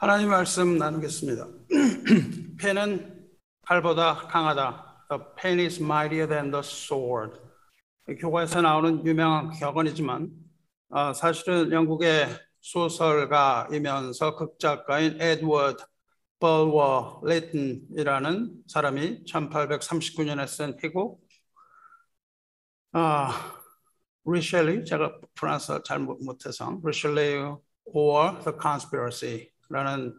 하나님 말씀 나누겠습니다. 펜은 칼보다 강하다. The pen is mightier than the sword. 교과에서 나오는 유명한 격언이지만 사실은 영국의 소설가이면서 극작가인 에드워드 벌워 레이튼이라는 사람이 1839년에 쓴 희곡 리셸리, 제가 프랑스어 잘 못해서 리셸리 or the conspiracy 라는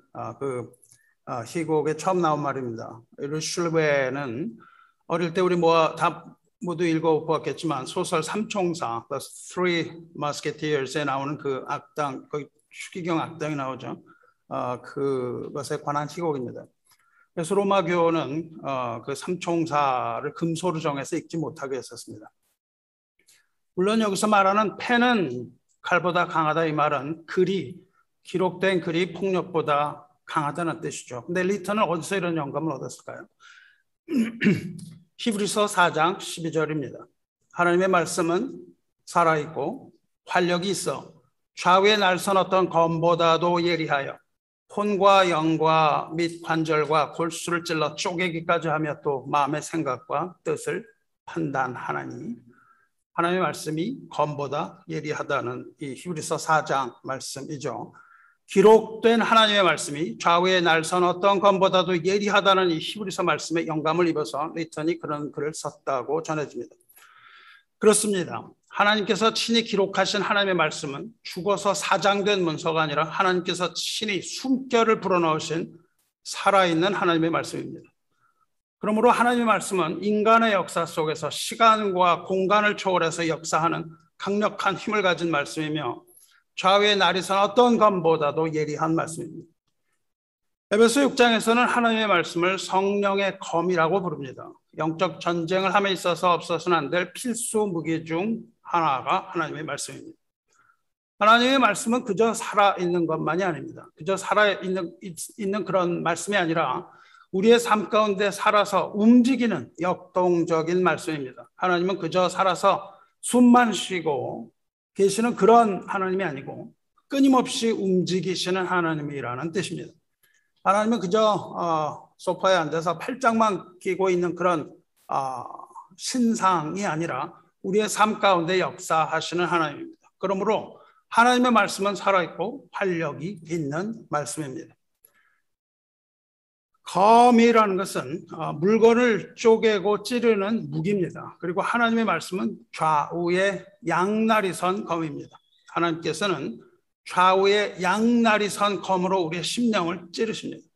희곡에 처음 나온 말입니다. 리슐레는 어릴 때 우리 다 모두 읽어보았겠지만 소설 삼총사 The Three Musketeers에 나오는 그 악당, 그 추기경 악당이 나오죠. 그것에 관한 희곡입니다. 그래서 로마교는 그 삼총사를 금소로 정해서 읽지 못하게 했었습니다. 물론 여기서 말하는 펜은 칼보다 강하다 이 말은 기록된 글이 폭력보다 강하다는 뜻이죠. 근데 리턴은 어디서 이런 영감을 얻었을까요? 히브리서 4장 12절입니다. 하나님의 말씀은 살아있고 활력이 있어 좌우에 날선 어떤 검보다도 예리하여 혼과 영과 및 관절과 골수를 찔러 쪼개기까지 하며 또 마음의 생각과 뜻을 판단하나니, 하나님의 말씀이 검보다 예리하다는 이 히브리서 4장 말씀이죠. 기록된 하나님의 말씀이 좌우에 날선 어떤 검보다도 예리하다는 이 히브리서 말씀에 영감을 입어서 리턴이 그런 글을 썼다고 전해집니다. 그렇습니다. 하나님께서 친히 기록하신 하나님의 말씀은 죽어서 사장된 문서가 아니라 하나님께서 친히 숨결을 불어넣으신 살아있는 하나님의 말씀입니다. 그러므로 하나님의 말씀은 인간의 역사 속에서 시간과 공간을 초월해서 역사하는 강력한 힘을 가진 말씀이며 좌우에 날이 선 어떤 검보다도 예리한 말씀입니다. 에베소 6장에서는 하나님의 말씀을 성령의 검이라고 부릅니다. 영적 전쟁을 함에 있어서 없어서는 안 될 필수 무기 중 하나가 하나님의 말씀입니다. 하나님의 말씀은 그저 살아있는 것만이 아닙니다. 그저 살아있는 그런 말씀이 아니라 우리의 삶 가운데 살아서 움직이는 역동적인 말씀입니다. 하나님은 그저 살아서 숨만 쉬고 계시는 그런 하나님이 아니고 끊임없이 움직이시는 하나님이라는 뜻입니다. 하나님은 그저 소파에 앉아서 팔짱만 끼고 있는 그런 신상이 아니라 우리의 삶 가운데 역사하시는 하나님입니다. 그러므로 하나님의 말씀은 살아있고 활력이 있는 말씀입니다. 검이라는 것은 물건을 쪼개고 찌르는 무기입니다. 그리고 하나님의 말씀은 좌우에 양날이 선 검입니다. 하나님께서는 좌우에 양날이 선 검으로 우리의 심령을 찌르십니다.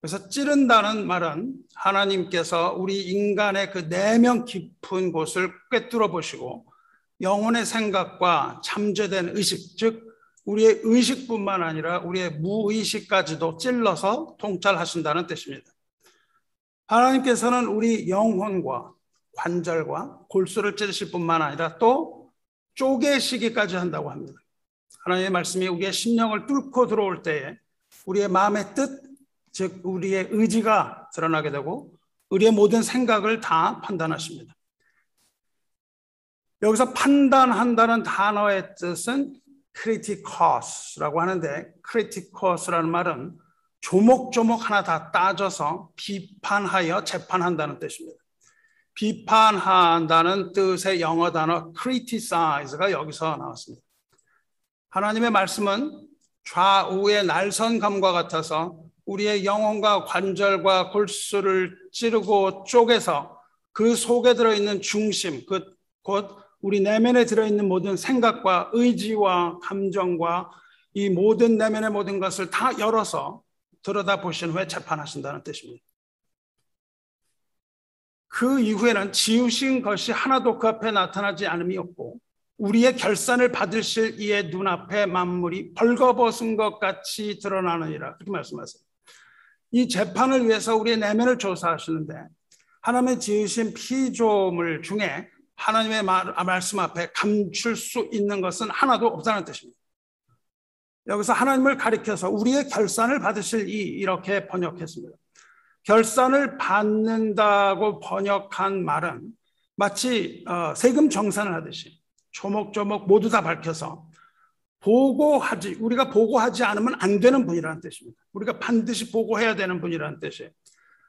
그래서 찌른다는 말은 하나님께서 우리 인간의 그 내면 깊은 곳을 꿰뚫어 보시고 영혼의 생각과 잠재된 의식, 즉 우리의 의식뿐만 아니라 우리의 무의식까지도 찔러서 통찰하신다는 뜻입니다. 하나님께서는 우리 영혼과 관절과 골수를 찌르실 뿐만 아니라 또 쪼개시기까지 한다고 합니다. 하나님의 말씀이 우리의 심령을 뚫고 들어올 때에 우리의 마음의 뜻, 즉 우리의 의지가 드러나게 되고 우리의 모든 생각을 다 판단하십니다. 여기서 판단한다는 단어의 뜻은 크리티커스라고 하는데, 크리티커스라는 말은 조목조목 하나 다 따져서 비판하여 재판한다는 뜻입니다. 비판한다는 뜻의 영어 단어 criticize가 여기서 나왔습니다. 하나님의 말씀은 좌우의 날선 검과 같아서 우리의 영혼과 관절과 골수를 찌르고 쪼개서 그 속에 들어있는 중심, 곧 우리 내면에 들어있는 모든 생각과 의지와 감정과 이 모든 내면의 모든 것을 다 열어서 들여다보신 후에 재판하신다는 뜻입니다. 그 이후에는 지으신 것이 하나도 그 앞에 나타나지 않음이 없고 우리의 결산을 받으실 이의 눈앞에 만물이 벌거벗은 것 같이 드러나느니라, 그렇게 말씀하세요. 이 재판을 위해서 우리의 내면을 조사하시는데 하나님의 지으신 피조물 중에 하나님의 말씀 앞에 감출 수 있는 것은 하나도 없다는 뜻입니다. 여기서 하나님을 가리켜서 우리의 결산을 받으실 이렇게 번역했습니다. 결산을 받는다고 번역한 말은 마치 세금 정산을 하듯이 조목조목 모두 다 밝혀서 우리가 보고하지 않으면 안 되는 분이라는 뜻입니다. 우리가 반드시 보고해야 되는 분이라는 뜻이에요.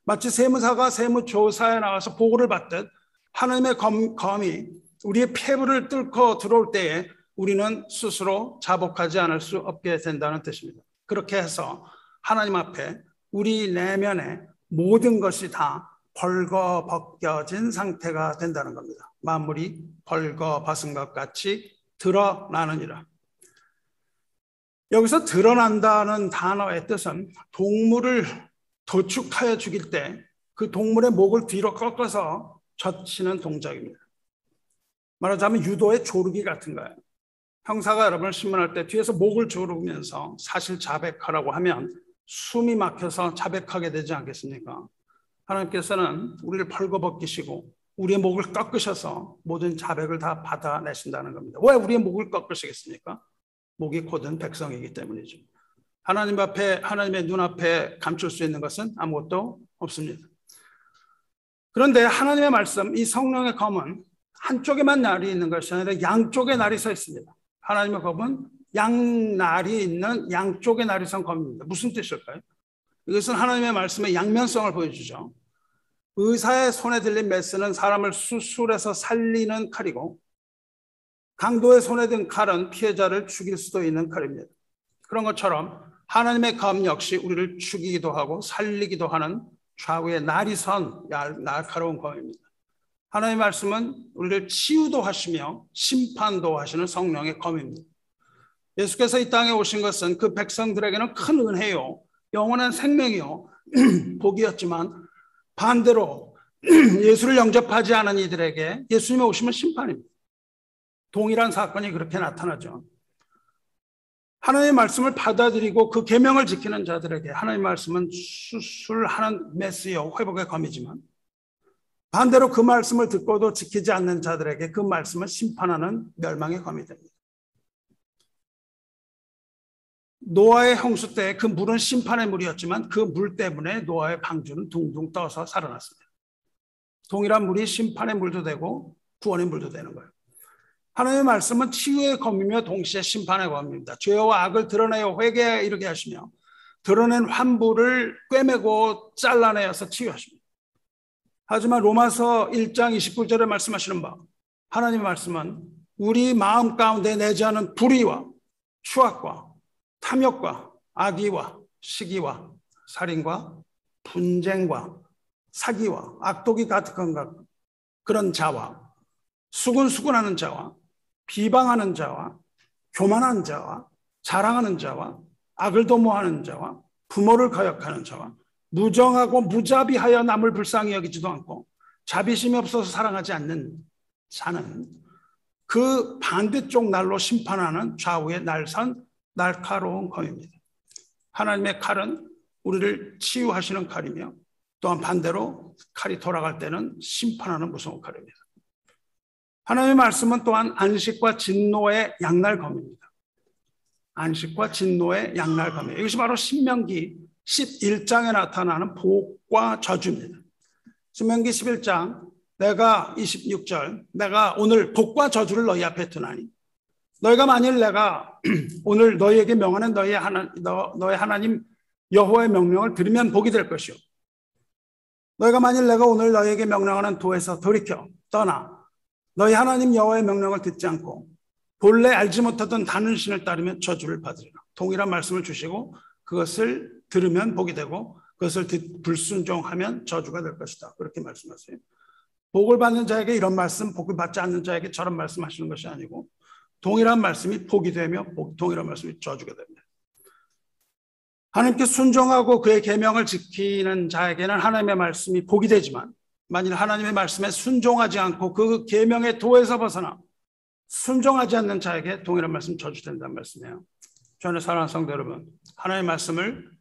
마치 세무사가 세무조사에 나와서 보고를 받듯 하나님의 검이 우리의 폐부를 뚫고 들어올 때에 우리는 스스로 자복하지 않을 수 없게 된다는 뜻입니다. 그렇게 해서 하나님 앞에 우리 내면의 모든 것이 다 벌거벗겨진 상태가 된다는 겁니다. 만물이 벌거벗은 것 같이 드러나느니라. 여기서 드러난다는 단어의 뜻은 동물을 도축하여 죽일 때 그 동물의 목을 뒤로 꺾어서 젖히는 동작입니다. 말하자면 유도의 조르기 같은 거예요. 형사가 여러분을 신문할 때 뒤에서 목을 조르면서 사실 자백하라고 하면 숨이 막혀서 자백하게 되지 않겠습니까? 하나님께서는 우리를 벌거벗기시고 우리의 목을 꺾으셔서 모든 자백을 다 받아내신다는 겁니다. 왜 우리의 목을 꺾으시겠습니까? 목이 곧은 백성이기 때문이죠. 하나님 앞에, 하나님의 눈앞에 감출 수 있는 것은 아무것도 없습니다. 그런데 하나님의 말씀, 이 성령의 검은 한쪽에만 날이 있는 것이 아니라 양쪽에 날이 서 있습니다. 하나님의 검은 양날이 있는 양쪽에 날이 선 검입니다. 무슨 뜻일까요? 이것은 하나님의 말씀의 양면성을 보여주죠. 의사의 손에 들린 메스는 사람을 수술해서 살리는 칼이고, 강도의 손에 든 칼은 피해자를 죽일 수도 있는 칼입니다. 그런 것처럼 하나님의 검 역시 우리를 죽이기도 하고 살리기도 하는 좌우에 날이 선 날카로운 검입니다. 하나님의 말씀은 우리를 치유도 하시며 심판도 하시는 성령의 검입니다. 예수께서 이 땅에 오신 것은 그 백성들에게는 큰 은혜요, 영원한 생명이요, 복이었지만 반대로 예수를 영접하지 않은 이들에게 예수님의 오심은 심판입니다. 동일한 사건이 그렇게 나타나죠. 하나님의 말씀을 받아들이고 그 계명을 지키는 자들에게 하나님의 말씀은 수술하는 메시어, 회복의 검이지만 반대로 그 말씀을 듣고도 지키지 않는 자들에게 그 말씀을 심판하는 멸망의 검이 됩니다. 노아의 홍수 때 그 물은 심판의 물이었지만 그 물 때문에 노아의 방주는 둥둥 떠서 살아났습니다. 동일한 물이 심판의 물도 되고 구원의 물도 되는 거예요. 하나님의 말씀은 치유의 검이며 동시에 심판의 검입니다. 죄와 악을 드러내어 회개에 이르게 하시며 드러낸 환부를 꿰매고 잘라내어서 치유하십니다. 하지만 로마서 1장 29절에 말씀하시는 바, 하나님의 말씀은 우리 마음 가운데 내재하는 불의와 추악과 탐욕과 악의와 시기와 살인과 분쟁과 사기와 악독이 가득한 그런 자와 수군수군하는 자와 비방하는 자와 교만한 자와 자랑하는 자와 악을 도모하는 자와 부모를 거역하는 자와 무정하고 무자비하여 남을 불쌍히 여기지도 않고 자비심이 없어서 사랑하지 않는 자는 그 반대쪽 날로 심판하는 좌우의 날선 날카로운 검입니다. 하나님의 칼은 우리를 치유하시는 칼이며 또한 반대로 칼이 돌아갈 때는 심판하는 무서운 칼입니다. 하나님의 말씀은 또한 안식과 진노의 양날검입니다. 안식과 진노의 양날검이에요. 이것이 바로 신명기 11장에 나타나는 복과 저주입니다. 신명기 11장 내가 26절 내가 오늘 복과 저주를 너희 앞에 두나니 너희가 만일 내가 오늘 너희에게 명하는 너희 하나님 여호와의 명령을 들으면 복이 될 것이요 너희가 만일 내가 오늘 너희에게 명령하는 도에서 돌이켜 떠나 너희 하나님 여호와의 명령을 듣지 않고 본래 알지 못하던 다른 신을 따르면 저주를 받으리라. 동일한 말씀을 주시고 그것을 들으면 복이 되고 그것을 불순종하면 저주가 될 것이다. 그렇게 말씀하세요. 복을 받는 자에게 이런 말씀, 복을 받지 않는 자에게 저런 말씀하시는 것이 아니고 동일한 말씀이 복이 되며 동일한 말씀이 저주가 됩니다. 하나님께 순종하고 그의 계명을 지키는 자에게는 하나님의 말씀이 복이 되지만 만일 하나님의 말씀에 순종하지 않고 그 계명의 도에서 벗어나 순종하지 않는 자에게 동일한 말씀 저주된다는 말씀이에요. 저는 사랑하는 성도 여러분, 하나님의 말씀을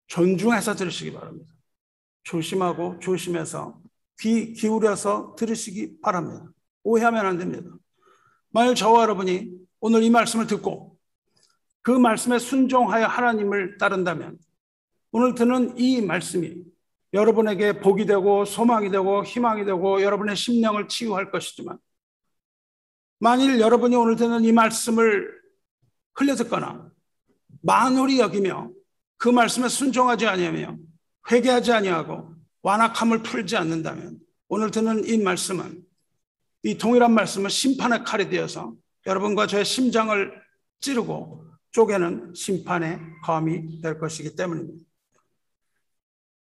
존중해서 들으시기 바랍니다. 조심하고 조심해서 귀 기울여서 들으시기 바랍니다. 오해하면 안 됩니다. 만일 저와 여러분이 오늘 이 말씀을 듣고 그 말씀에 순종하여 하나님을 따른다면 오늘 듣는 이 말씀이 여러분에게 복이 되고 소망이 되고 희망이 되고 여러분의 심령을 치유할 것이지만 만일 여러분이 오늘 듣는 이 말씀을 흘려듣거나 만홀히 여기며 그 말씀에 순종하지 아니하며 회개하지 아니하고 완악함을 풀지 않는다면 오늘 듣는 이 말씀은, 이 동일한 말씀은 심판의 칼이 되어서 여러분과 저의 심장을 찌르고 쪼개는 심판의 검이 될 것이기 때문입니다.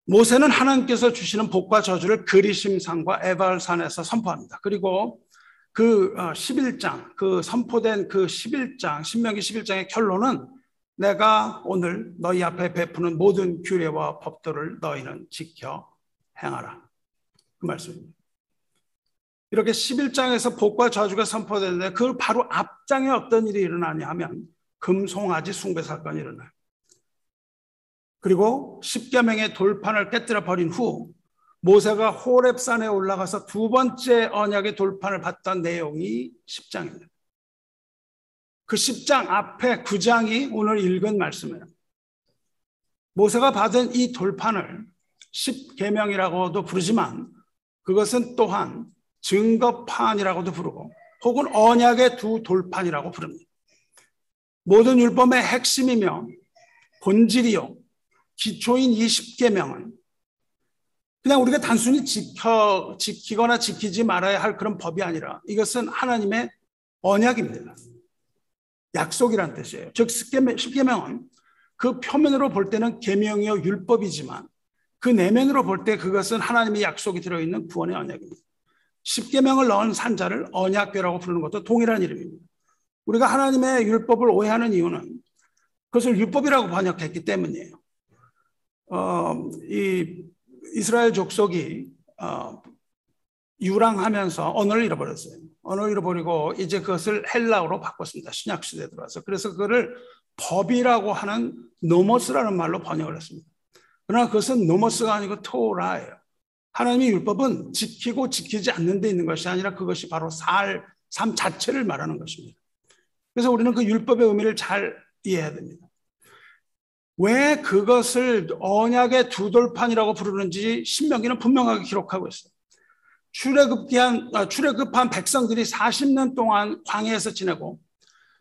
모세는 하나님께서 주시는 복과 저주를 그리심산과 에발산에서 선포합니다. 그리고 그 11장, 그 선포된 그 11장, 신명기 11장의 결론은 내가 오늘 너희 앞에 베푸는 모든 규례와 법도를 너희는 지켜 행하라. 그 말씀입니다. 이렇게 11장에서 복과 저주가 선포되는데 그 바로 앞장에 어떤 일이 일어나냐 하면 금송아지 숭배 사건이 일어나요. 그리고 십계명의 돌판을 깨뜨려 버린 후 모세가 호렙산에 올라가서 두 번째 언약의 돌판을 받던 내용이 10장입니다. 그 10장 앞에 9장이 오늘 읽은 말씀이에요. 모세가 받은 이 돌판을 십계명이라고도 부르지만 그것은 또한 증거판이라고도 부르고 혹은 언약의 두 돌판이라고 부릅니다. 모든 율법의 핵심이며 본질이요 기초인 이 십계명은 그냥 우리가 단순히 지키거나 지키지 말아야 할 그런 법이 아니라 이것은 하나님의 언약입니다. 약속이란 뜻이에요. 즉 십계명은 그 표면으로 볼 때는 계명이요 율법이지만 그 내면으로 볼 때 그것은 하나님의 약속이 들어있는 구원의 언약입니다. 십계명을 넣은 산자를 언약궤라고 부르는 것도 동일한 이름입니다. 우리가 하나님의 율법을 오해하는 이유는 그것을 율법이라고 번역했기 때문이에요. 이 이스라엘 족속이 유랑하면서 언어를 잃어버렸어요. 언어를 잃어버리고 이제 그것을 헬라어로 바꿨습니다. 신약 시대에 들어와서. 그래서 그거를 법이라고 하는 노모스라는 말로 번역을 했습니다. 그러나 그것은 노모스가 아니고 토라예요. 하나님의 율법은 지키고 지키지 않는 데 있는 것이 아니라 그것이 바로 삶 자체를 말하는 것입니다. 그래서 우리는 그 율법의 의미를 잘 이해해야 됩니다. 왜 그것을 언약의 두 돌판이라고 부르는지 신명기는 분명하게 기록하고 있어요. 출애굽한 백성들이 40년 동안 광야에서 지내고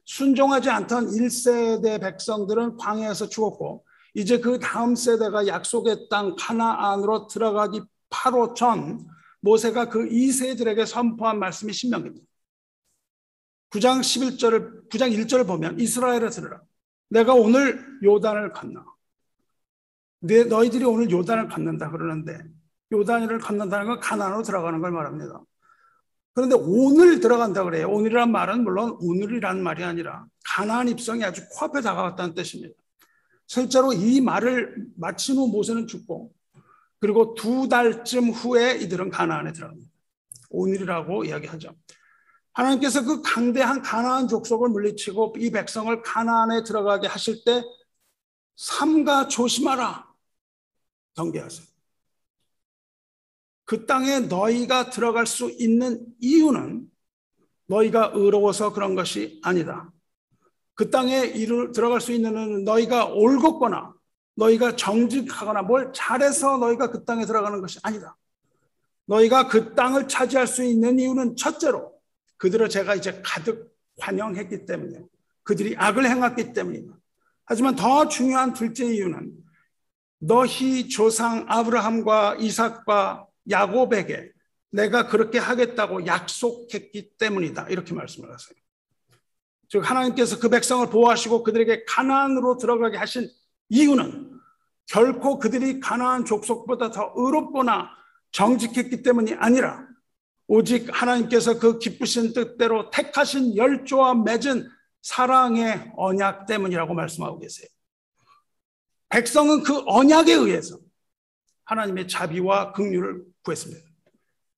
순종하지 않던 1세대 백성들은 광야에서 죽었고 이제 그 다음 세대가 약속의 땅 가나안으로 들어가기 바로 전 모세가 그 2세들에게 선포한 말씀이 신명기입니다. 9장 1절을 보면 이스라엘에 들으라. 내가 오늘 요단을 건너. 너희들이 오늘 요단을 건넌다 그러는데 요단을 건넌다는 건 가나안으로 들어가는 걸 말합니다. 그런데 오늘 들어간다 그래요. 오늘이란 말은 물론 오늘이란 말이 아니라 가나안 입성이 아주 코앞에 다가왔다는 뜻입니다. 실제로 이 말을 마친 후 모세는 죽고 그리고 2달쯤 후에 이들은 가나안에 들어갑니다. 오늘이라고 이야기하죠. 하나님께서 그 강대한 가나안 족속을 물리치고 이 백성을 가나안에 들어가게 하실 때 삼가 조심하라 경계하세요. 그 땅에 너희가 들어갈 수 있는 이유는 너희가 의로워서 그런 것이 아니다. 그 땅에 들어갈 수 있는 너희가 올곧거나 너희가 정직하거나 뭘 잘해서 너희가 그 땅에 들어가는 것이 아니다. 너희가 그 땅을 차지할 수 있는 이유는 첫째로 그들을 제가 이제 가득 환영했기 때문에 그들이 악을 행했기 때문이다. 하지만 더 중요한 둘째 이유는 너희 조상 아브라함과 이삭과 야곱에게 내가 그렇게 하겠다고 약속했기 때문이다. 이렇게 말씀을 하세요. 즉 하나님께서 그 백성을 보호하시고 그들에게 가나안으로 들어가게 하신 이유는 결코 그들이 가나안 족속보다 더 의롭거나 정직했기 때문이 아니라 오직 하나님께서 그 기쁘신 뜻대로 택하신 열조와 맺은 사랑의 언약 때문이라고 말씀하고 계세요. 백성은 그 언약에 의해서 하나님의 자비와 긍휼을 구했습니다.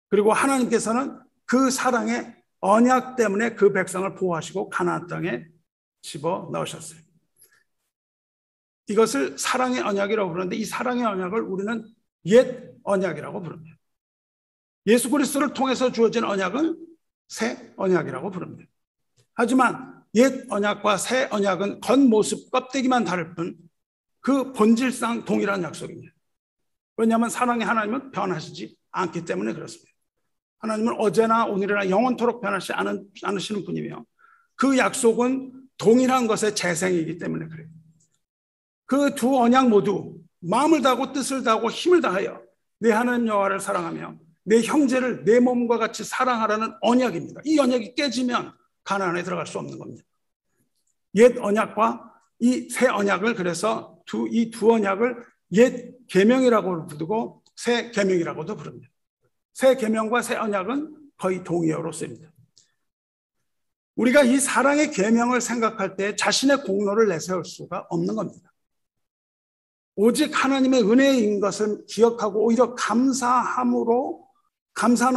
그리고 하나님께서는 그 사랑의 언약 때문에 그 백성을 보호하시고 가나안 땅에 집어넣으셨어요. 이것을 사랑의 언약이라고 부르는데 이 사랑의 언약을 우리는 옛 언약이라고 부릅니다. 예수 그리스도를 통해서 주어진 언약은 새 언약이라고 부릅니다. 하지만 옛 언약과 새 언약은 겉모습 껍데기만 다를 뿐 그 본질상 동일한 약속입니다. 왜냐하면 사랑의 하나님은 변하시지 않기 때문에 그렇습니다. 하나님은 어제나 오늘이나 영원토록 변하지 않으시는 분이며 그 약속은 동일한 것의 재생이기 때문에 그래요. 그 두 언약 모두 마음을 다하고 뜻을 다하고 힘을 다하여 내 하나님 여호와를 사랑하며 내 형제를 내 몸과 같이 사랑하라는 언약입니다. 이 언약이 깨지면 가나안에 들어갈 수 없는 겁니다. 옛 언약과 이 새 언약을, 그래서 이 두 언약을 옛 계명이라고 부르고 새 계명이라고도 부릅니다. 새 계명과 새 언약은 거의 동의어로 씁니다. 우리가 이 사랑의 계명을 생각할 때 자신의 공로를 내세울 수가 없는 겁니다. 오직 하나님의 은혜인 것을 기억하고 오히려 감사하는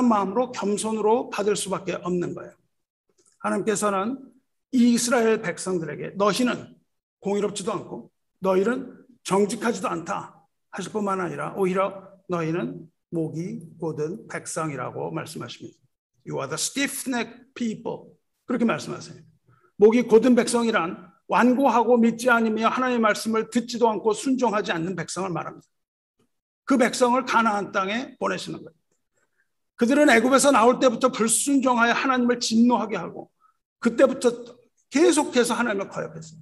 마음으로 겸손으로 받을 수밖에 없는 거예요. 하나님께서는 이 이스라엘 백성들에게 너희는 공의롭지도 않고 너희는 정직하지도 않다 하실 뿐만 아니라 오히려 너희는 목이 곧은 백성이라고 말씀하십니다. You are the stiff-necked people. 그렇게 말씀하세요. 목이 곧은 백성이란 완고하고 믿지 않으며 하나님의 말씀을 듣지도 않고 순종하지 않는 백성을 말합니다. 그 백성을 가나안 땅에 보내시는 거예요. 그들은 애굽에서 나올 때부터 불순종하여 하나님을 진노하게 하고 그때부터 계속해서 하나님을 거역했어요.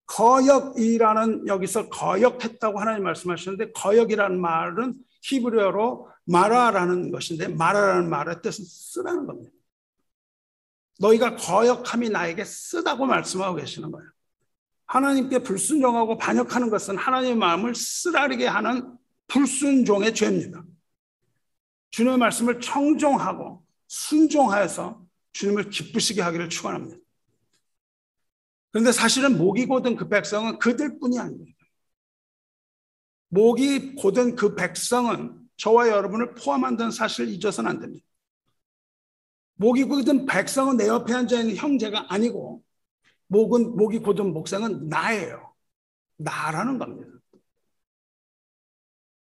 거역이라는, 여기서 거역했다고 하나님 말씀하시는데 거역이라는 말은 히브리어로 마라라는 것인데 마라라는 말의 뜻은 쓰라는 겁니다. 너희가 거역함이 나에게 쓰다고 말씀하고 계시는 거예요. 하나님께 불순종하고 반역하는 것은 하나님의 마음을 쓰라리게 하는 불순종의 죄입니다. 주님의 말씀을 청종하고 순종하여서 주님을 기쁘시게 하기를 축원합니다. 그런데 사실은 목이 곧은 그 백성은 그들뿐이 아닙니다. 목이 곧은 그 백성은 저와 여러분을 포함한다는 사실을 잊어서는 안 됩니다. 목이 곧은 백성은 내 옆에 앉아있는 형제가 아니고 목이 곧은 목성은 나예요. 나라는 겁니다.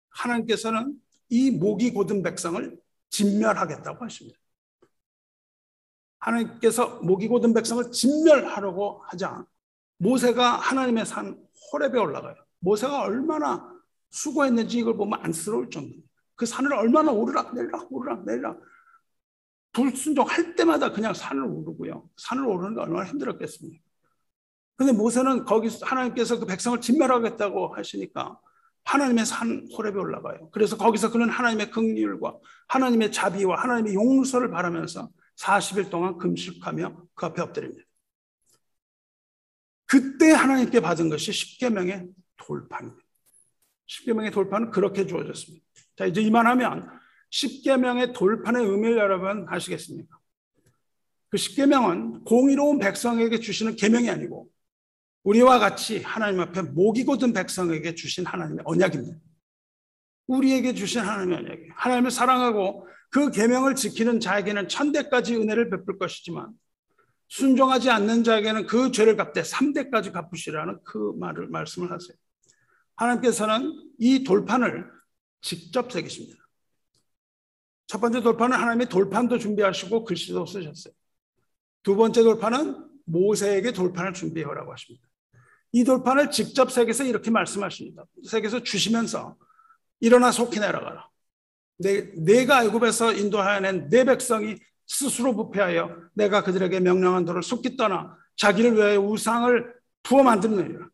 하나님께서는 이 목이 곧은 백성을 진멸하겠다고 하십니다. 하나님께서 목이 곧은 백성을 진멸하려고 하자 모세가 하나님의 산 호렙에 올라가요. 모세가 얼마나 수고했는지 이걸 보면 안쓰러울 정도입니다. 그 산을 얼마나 오르락 내리락 불순종할 때마다 그냥 산을 오르고요. 산을 오르는 게 얼마나 힘들었겠습니까? 그런데 모세는 거기서 하나님께서 그 백성을 진멸하겠다고 하시니까 하나님의 산 호렙에 올라가요. 그래서 거기서 그는 하나님의 긍휼과 하나님의 자비와 하나님의 용서를 바라면서 40일 동안 금식하며 그 앞에 엎드립니다. 그때 하나님께 받은 것이 십계명의 돌판입니다. 십계명의 돌판은 그렇게 주어졌습니다. 자, 이제 이만하면 십계명의 돌판의 의미를 여러분 아시겠습니까? 그 십계명은 공의로운 백성에게 주시는 계명이 아니고 우리와 같이 하나님 앞에 목이 곧은 백성에게 주신 하나님의 언약입니다. 우리에게 주신 하나님의 언약이에요. 하나님을 사랑하고 그 계명을 지키는 자에게는 천대까지 은혜를 베풀 것이지만 순종하지 않는 자에게는 그 죄를 갚되 3대까지 갚으시라는 그 말씀을 하세요. 하나님께서는 이 돌판을 직접 새기십니다. 첫 번째 돌판은 하나님이 돌판도 준비하시고 글씨도 쓰셨어요. 두 번째 돌판은 모세에게 돌판을 준비하라고 하십니다. 이 돌판을 직접 새겨서 이렇게 말씀하십니다. 새겨서 주시면서 일어나 속히 내려가라. 내가 애굽에서 인도하여낸 내 백성이 스스로 부패하여 내가 그들에게 명령한 도를 속히 떠나 자기를 위하여 우상을 부어 만들느니라.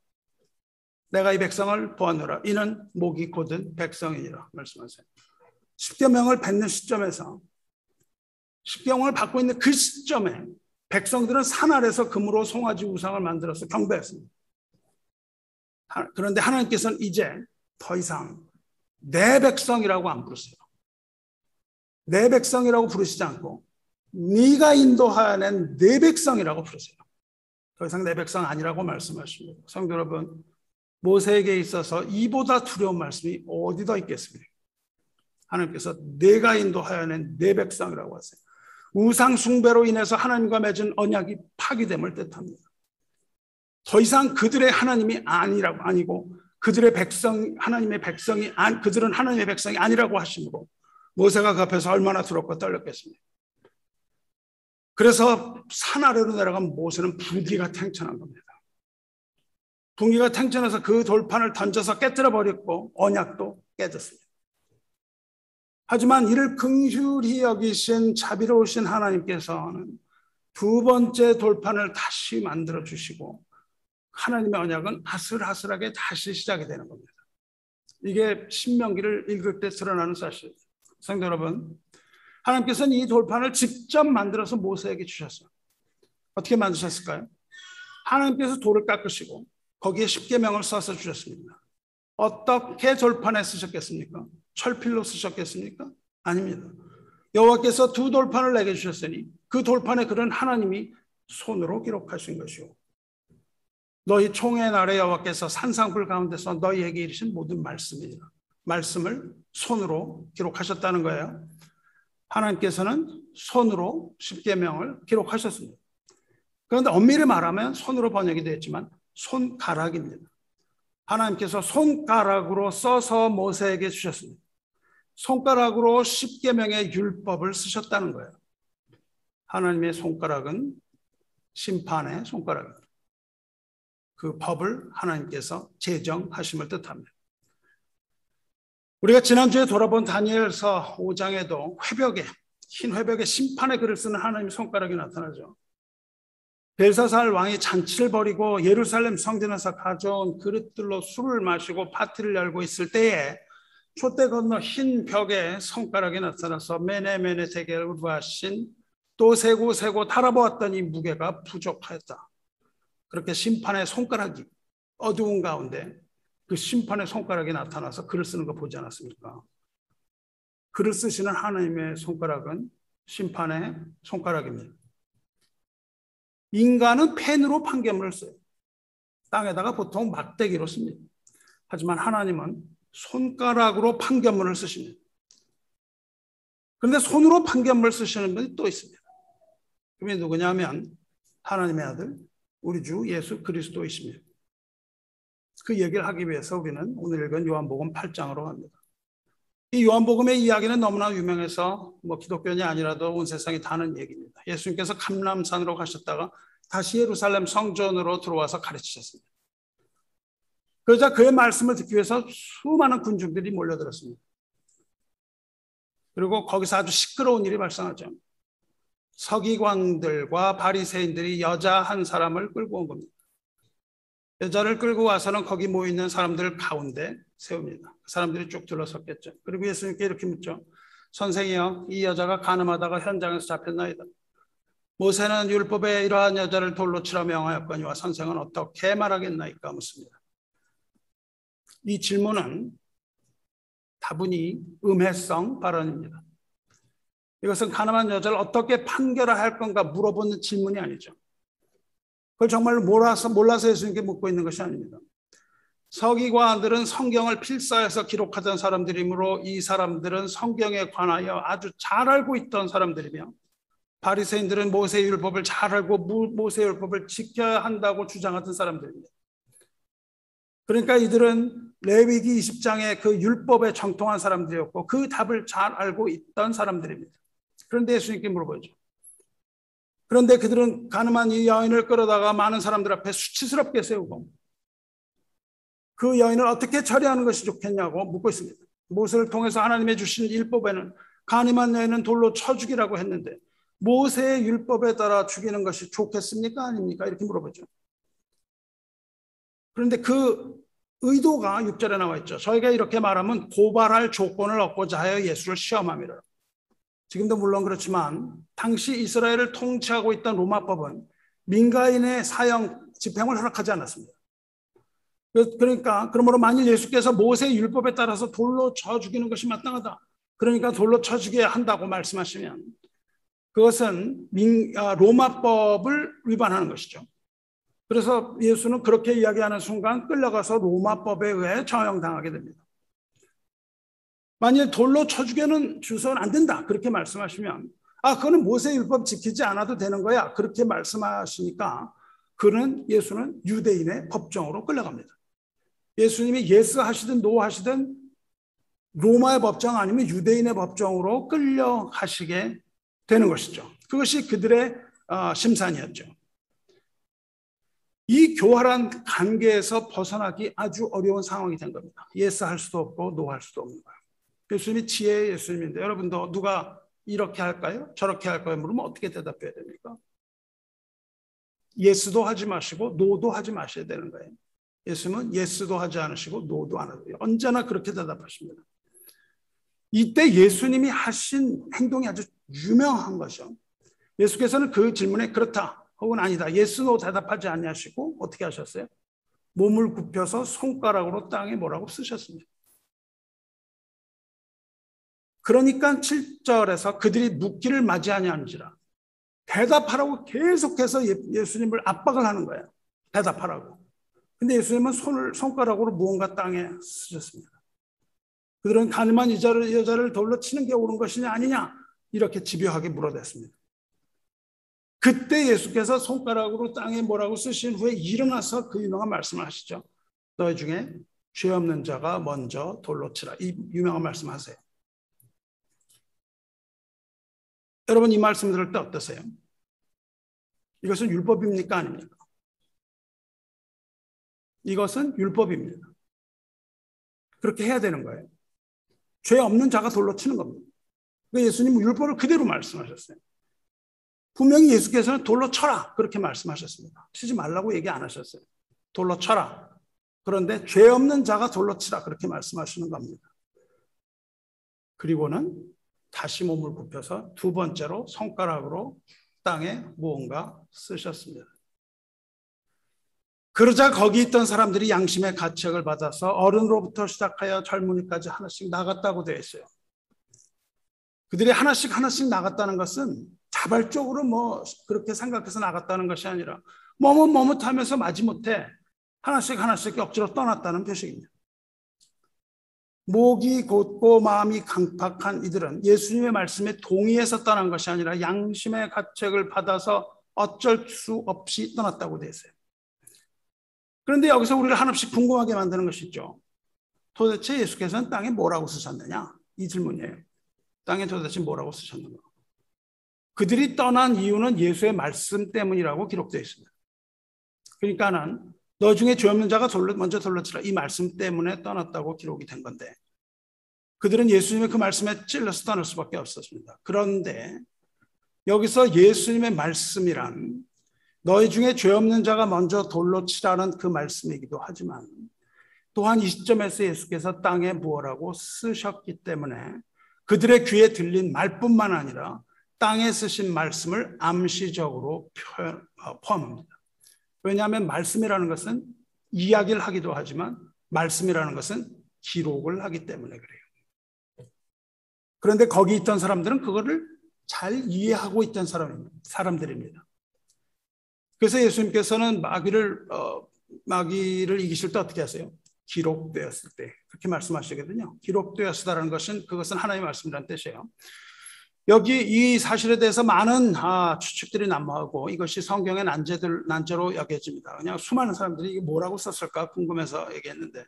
내가 이 백성을 보았노라. 이는 목이 곧은 백성이니라 말씀하세요. 십계명을 뱉는 시점에서 십계명을 받고 있는 그 시점에 백성들은 산 아래서 금으로 송아지 우상을 만들어서 경배했습니다. 그런데 하나님께서는 이제 더 이상 내 백성이라고 안 부르세요. 내 백성이라고 부르시지 않고 네가 인도하여낸 내 백성이라고 부르세요. 더 이상 내 백성 아니라고 말씀하십니다. 성도 여러분, 모세에게 있어서 이보다 두려운 말씀이 어디 더 있겠습니까? 하나님께서 내가 인도하여낸 내 백성이라고 하세요. 우상 숭배로 인해서 하나님과 맺은 언약이 파기됨을 뜻합니다. 더 이상 그들의 하나님이 아니고 그들의 백성, 하나님의 백성이 그들은 하나님의 백성이 아니라고 하심으로 모세가 그 앞에서 얼마나 두렵고 떨렸겠습니까? 그래서 산 아래로 내려간 모세는 분기가 탱천한 겁니다. 분기가 탱천해서 그 돌판을 던져서 깨뜨려 버렸고 언약도 깨졌습니다. 하지만 이를 긍휼히 여기신 자비로우신 하나님께서는 두 번째 돌판을 다시 만들어 주시고 하나님의 언약은 아슬아슬하게 다시 시작이 되는 겁니다. 이게 신명기를 읽을 때 드러나는 사실이에요. 성도 여러분, 하나님께서는 이 돌판을 직접 만들어서 모세에게 주셨어요. 어떻게 만드셨을까요? 하나님께서 돌을 깎으시고 거기에 십계명을 써서 주셨습니다. 어떻게 돌판에 쓰셨겠습니까? 철필로 쓰셨겠습니까? 아닙니다. 여호와께서 두 돌판을 내게 주셨으니 그 돌판에 글은 하나님이 손으로 기록하신 것이요, 너희 총회 날에 여호와께서 산상불 가운데서 너희에게 이르신 모든 말씀을 손으로 기록하셨다는 거예요. 하나님께서는 손으로 십계명을 기록하셨습니다. 그런데 엄밀히 말하면 손으로 번역이 되었지만 손가락입니다. 하나님께서 손가락으로 써서 모세에게 주셨습니다. 손가락으로 십계명의 율법을 쓰셨다는 거예요. 하나님의 손가락은 심판의 손가락입니다. 그 법을 하나님께서 제정하심을 뜻합니다. 우리가 지난주에 돌아본 다니엘서 5장에도 흰 회벽에 심판의 글을 쓰는 하나님의 손가락이 나타나죠. 벨사살 왕이 잔치를 벌이고 예루살렘 성전에서 가져온 그릇들로 술을 마시고 파티를 열고 있을 때에 촛대 건너 흰 벽에 손가락이 나타나서 메네메네 대결을 우루하신 또 세고 달아보았더니 무게가 부족하였다. 그렇게 심판의 손가락이 어두운 가운데 그 심판의 손가락이 나타나서 글을 쓰는 거 보지 않았습니까? 글을 쓰시는 하나님의 손가락은 심판의 손가락입니다. 인간은 펜으로 판결문을 써요. 땅에다가 보통 막대기로 씁니다. 하지만 하나님은 손가락으로 판결문을 쓰십니다. 그런데 손으로 판결문을 쓰시는 분이 또 있습니다. 그분이 누구냐면 하나님의 아들 우리 주 예수 그리스도이십니다. 그 얘기를 하기 위해서 우리는 오늘 읽은 요한복음 8장으로 갑니다. 이 요한복음의 이야기는 너무나 유명해서 기독교인이 아니라도 온 세상이 다 아는 얘기입니다. 예수님께서 감람산으로 가셨다가 다시 예루살렘 성전으로 들어와서 가르치셨습니다. 그러자 그의 말씀을 듣기 위해서 수많은 군중들이 몰려들었습니다. 그리고 거기서 아주 시끄러운 일이 발생하죠. 서기관들과 바리새인들이 여자 한 사람을 끌고 온 겁니다. 여자를 끌고 와서는 거기 모여있는 사람들 가운데 세웁니다. 그 사람들이 쭉 둘러섰겠죠. 그리고 예수님께 이렇게 묻죠. 선생이여, 이 여자가 간음하다가 현장에서 잡혔나이다. 모세는 율법에 이러한 여자를 돌로 치라 명하였거니와 선생은 어떻게 말하겠나이까 묻습니다. 이 질문은 다분히 음해성 발언입니다. 이것은 간음한 여자를 어떻게 판결할 건가 물어보는 질문이 아니죠. 그걸 정말 몰라서 예수님께 묻고 있는 것이 아닙니다. 서기관들은 성경을 필사해서 기록하던 사람들이므로 이 사람들은 성경에 관하여 아주 잘 알고 있던 사람들이며 바리새인들은 모세율법을 잘 알고 모세율법을 지켜야 한다고 주장하던 사람들입니다. 그러니까 이들은 레위기 20장의 그 율법에 정통한 사람들이었고 그 답을 잘 알고 있던 사람들입니다. 그런데 예수님께 물어보죠. 그런데 그들은 간음한 이 여인을 끌어다가 많은 사람들 앞에 수치스럽게 세우고 그 여인을 어떻게 처리하는 것이 좋겠냐고 묻고 있습니다. 모세를 통해서 하나님의 주신 율법에는 간음한 여인은 돌로 쳐 죽이라고 했는데 모세의 율법에 따라 죽이는 것이 좋겠습니까? 아닙니까? 이렇게 물어보죠. 그런데 그 의도가 6절에 나와 있죠. 저희가 이렇게 말하면 고발할 조건을 얻고자 하여 예수를 시험함이라. 지금도 물론 그렇지만 당시 이스라엘을 통치하고 있던 로마법은 민가인의 사형 집행을 허락하지 않았습니다. 그러므로 만일 예수께서 모세의 율법에 따라서 돌로 쳐 죽이는 것이 마땅하다, 그러니까 돌로 쳐 죽여야 한다고 말씀하시면 그것은 로마법을 위반하는 것이죠. 그래서 예수는 그렇게 이야기하는 순간 끌려가서 로마법에 의해 처형당하게 됩니다. 만일 돌로 쳐 죽여는 주서는 안 된다 그렇게 말씀하시면 그거는 모세 율법 지키지 않아도 되는 거야 그렇게 말씀하시니까 예수는 유대인의 법정으로 끌려갑니다. 예수님이 예스 하시든 노 하시든 로마의 법정 아니면 유대인의 법정으로 끌려가시게 되는 것이죠. 그것이 그들의 심산이었죠. 이 교활한 관계에서 벗어나기 아주 어려운 상황이 된 겁니다. 예스 할 수도 없고 노 할 수도 없는 거예요. 예수님이 지혜의 예수님인데 여러분도 누가 이렇게 할까요? 저렇게 할까요? 물으면 어떻게 대답해야 됩니까? 예스도 하지 마시고 노도 하지 마셔야 되는 거예요. 예수님은 예스도 하지 않으시고 노도 안 하고 언제나 그렇게 대답하십니다. 이때 예수님이 하신 행동이 아주 유명한 것이죠. 예수께서는 그 질문에 그렇다 혹은 아니다 예스 노 대답하지 아니하시고 어떻게 하셨어요? 몸을 굽혀서 손가락으로 땅에 뭐라고 쓰셨습니다. 그러니까 7절에서 그들이 묻기를 맞이하냐는지라 대답하라고 계속해서 예수님을 압박을 하는 거예요. 대답하라고. 근데 예수님은 손가락으로 무언가 땅에 쓰셨습니다. 그들은 가늠한 여자를 돌로 치는 게 옳은 것이냐 아니냐 이렇게 집요하게 물어댔습니다. 그때 예수께서 손가락으로 땅에 뭐라고 쓰신 후에 일어나서 그 유명한 말씀을 하시죠. 너희 중에 죄 없는 자가 먼저 돌로 치라. 이 유명한 말씀 하세요. 여러분 이 말씀 들을 때 어떠세요? 이것은 율법입니까 아닙니까? 이것은 율법입니다. 그렇게 해야 되는 거예요. 죄 없는 자가 돌로 치는 겁니다. 그러니까 예수님은 율법을 그대로 말씀하셨어요. 분명히 예수께서는 돌로 쳐라 그렇게 말씀하셨습니다. 치지 말라고 얘기 안 하셨어요. 돌로 쳐라. 그런데 죄 없는 자가 돌로 치라 그렇게 말씀하시는 겁니다. 그리고는 다시 몸을 굽혀서 두 번째로 손가락으로 땅에 무언가 쓰셨습니다. 그러자 거기 있던 사람들이 양심의 가책을 받아서 어른으로부터 시작하여 젊은이까지 하나씩 나갔다고 되어 있어요. 그들이 하나씩 나갔다는 것은 자발적으로 뭐 그렇게 생각해서 나갔다는 것이 아니라 머뭇머뭇하면서 마지못해 하나씩 억지로 떠났다는 표식입니다. 목이 곧고 마음이 강팍한 이들은 예수님의 말씀에 동의해서 떠난 것이 아니라 양심의 가책을 받아서 어쩔 수 없이 떠났다고 되어 있어요. 그런데 여기서 우리를 한없이 궁금하게 만드는 것이 있죠. 도대체 예수께서는 땅에 뭐라고 쓰셨느냐? 이 질문이에요. 땅에 도대체 뭐라고 쓰셨는가? 그들이 떠난 이유는 예수의 말씀 때문이라고 기록되어 있습니다. 그러니까는 너 중에 죄 없는 자가 먼저 돌로 치라. 이 말씀 때문에 떠났다고 기록이 된 건데 그들은 예수님의 그 말씀에 찔려서 떠날 수밖에 없었습니다. 그런데 여기서 예수님의 말씀이란 너희 중에 죄 없는 자가 먼저 돌로 치라는 그 말씀이기도 하지만 또한 이 시점에서 예수께서 땅에 무엇라고 쓰셨기 때문에 그들의 귀에 들린 말뿐만 아니라 땅에 쓰신 말씀을 암시적으로 포함합니다. 왜냐하면 말씀이라는 것은 이야기를 하기도 하지만 말씀이라는 것은 기록을 하기 때문에 그래요. 그런데 거기 있던 사람들은 그거를 잘 이해하고 있던 사람들입니다. 그래서 예수님께서는 마귀를 이기실 때 어떻게 하세요? 기록되었을 때 그렇게 말씀하시거든요. 기록되었다라는 것은 그것은 하나님의 말씀이라는 뜻이에요. 여기 이 사실에 대해서 많은 추측들이 난무하고 이것이 성경의 난제로 여겨집니다. 그냥 수많은 사람들이 이게 뭐라고 썼을까 궁금해서 얘기했는데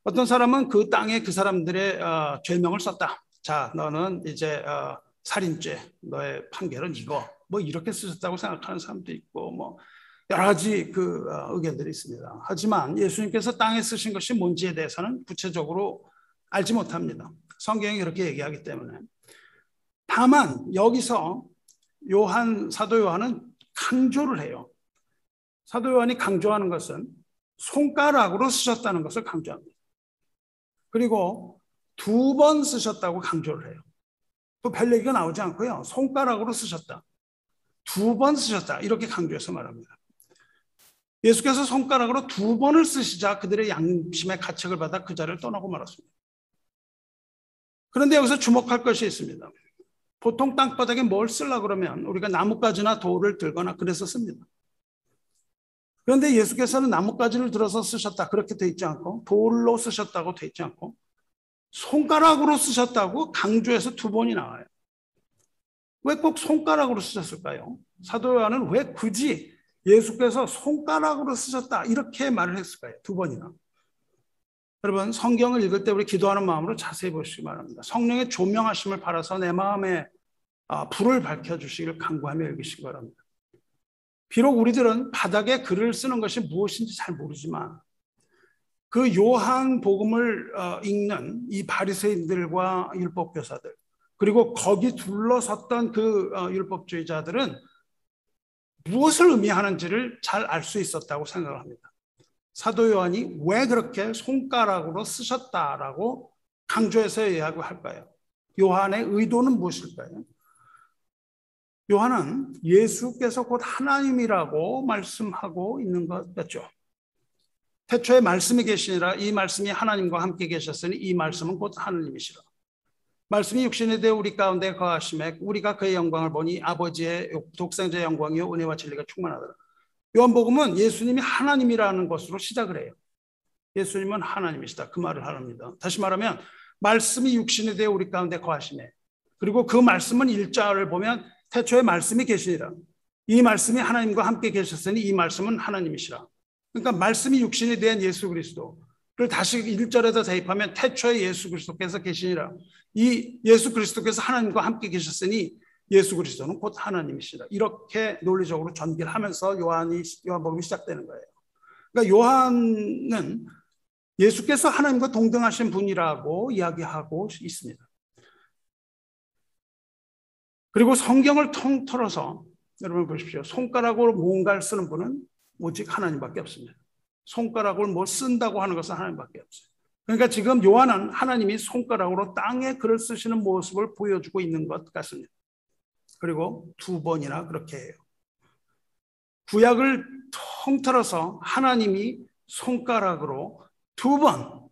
어떤 사람은 그 땅에 그 사람들의 죄명을 썼다. 자, 너는 이제 살인죄, 너의 판결은 이거 뭐 이렇게 쓰셨다고 생각하는 사람도 있고 뭐 여러 가지 그 의견들이 있습니다. 하지만 예수님께서 땅에 쓰신 것이 뭔지에 대해서는 구체적으로 알지 못합니다. 성경이 그렇게 얘기하기 때문에. 다만 여기서 사도 요한은 강조를 해요. 사도 요한이 강조하는 것은 손가락으로 쓰셨다는 것을 강조합니다. 그리고 2번 쓰셨다고 강조를 해요. 또 별 얘기가 나오지 않고요. 손가락으로 쓰셨다. 2번 쓰셨다. 이렇게 강조해서 말합니다. 예수께서 손가락으로 2번을 쓰시자 그들의 양심의 가책을 받아 그 자리를 떠나고 말았습니다. 그런데 여기서 주목할 것이 있습니다. 보통 땅바닥에 뭘 쓰려고 그러면 우리가 나뭇가지나 돌을 들거나 그래서 씁니다. 그런데 예수께서는 나뭇가지를 들어서 쓰셨다 그렇게 돼 있지 않고 돌로 쓰셨다고 돼 있지 않고 손가락으로 쓰셨다고 강조해서 2번이 나와요. 왜 꼭 손가락으로 쓰셨을까요? 사도 요한은 왜 굳이 예수께서 손가락으로 쓰셨다 이렇게 말을 했을까요? 2번이나. 여러분 성경을 읽을 때 우리 기도하는 마음으로 자세히 보시기 바랍니다. 성령의 조명하심을 바라서 내 마음에 불을 밝혀주시기를 간구하며 읽으시기 바랍니다. 비록 우리들은 바닥에 글을 쓰는 것이 무엇인지 잘 모르지만 그 요한복음을 읽는 이 바리새인들과 율법교사들 그리고 거기 둘러섰던 그 율법주의자들은 무엇을 의미하는지를 잘 알 수 있었다고 생각을 합니다. 사도 요한이 왜 그렇게 손가락으로 쓰셨다라고 강조해서 이야기할까요? 요한의 의도는 무엇일까요? 요한은 예수께서 곧 하나님이라고 말씀하고 있는 것같죠. 태초에 말씀이 계시니라, 이 말씀이 하나님과 함께 계셨으니 이 말씀은 곧 하나님이시라. 말씀이 육신이 되어 우리 가운데 거하심에 우리가 그의 영광을 보니 아버지의 독생자의 영광이요 은혜와 진리가 충만하더라. 요한복음은 예수님이 하나님이라는 것으로 시작을 해요. 예수님은 하나님이시다, 그 말을 합니다. 다시 말하면 말씀이 육신이 되어 우리 가운데 거하심에, 그리고 그 말씀은 1절을 보면 태초에 말씀이 계시니라, 이 말씀이 하나님과 함께 계셨으니 이 말씀은 하나님이시라. 그러니까 말씀이 육신이 된 예수 그리스도를 다시 1절에다 대입하면 태초에 예수 그리스도께서 계시니라, 이 예수 그리스도께서 하나님과 함께 계셨으니 예수 그리스도는 곧 하나님이시라. 이렇게 논리적으로 전개를 하면서 요한복음이 시작되는 거예요. 그러니까 요한은 예수께서 하나님과 동등하신 분이라고 이야기하고 있습니다. 그리고 성경을 통틀어서 여러분 보십시오. 손가락으로 뭔가를 쓰는 분은 오직 하나님밖에 없습니다. 손가락을 뭐 쓴다고 하는 것은 하나님밖에 없어요. 그러니까 지금 요한은 하나님이 손가락으로 땅에 글을 쓰시는 모습을 보여주고 있는 것 같습니다. 그리고 2번이나 그렇게 해요. 구약을 통틀어서 하나님이 손가락으로 2번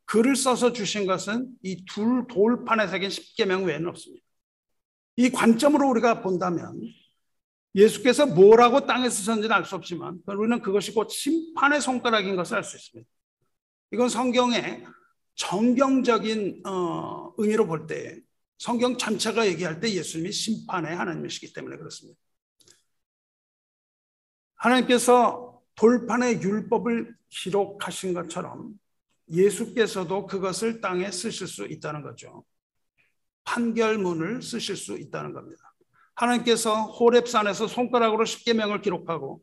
글을 써서 주신 것은 이 둘 돌판에 새긴 십계명 외에는 없습니다. 이 관점으로 우리가 본다면 예수께서 뭐라고 땅에 쓰셨는지는 알 수 없지만 우리는 그것이 곧 심판의 손가락인 것을 알 수 있습니다. 이건 성경의 정경적인 의미로 볼 때 성경 전체가 얘기할 때 예수님이 심판의 하나님이시기 때문에 그렇습니다. 하나님께서 돌판의 율법을 기록하신 것처럼 예수께서도 그것을 땅에 쓰실 수 있다는 거죠. 판결문을 쓰실 수 있다는 겁니다. 하나님께서 호렙산에서 손가락으로 십계명을 기록하고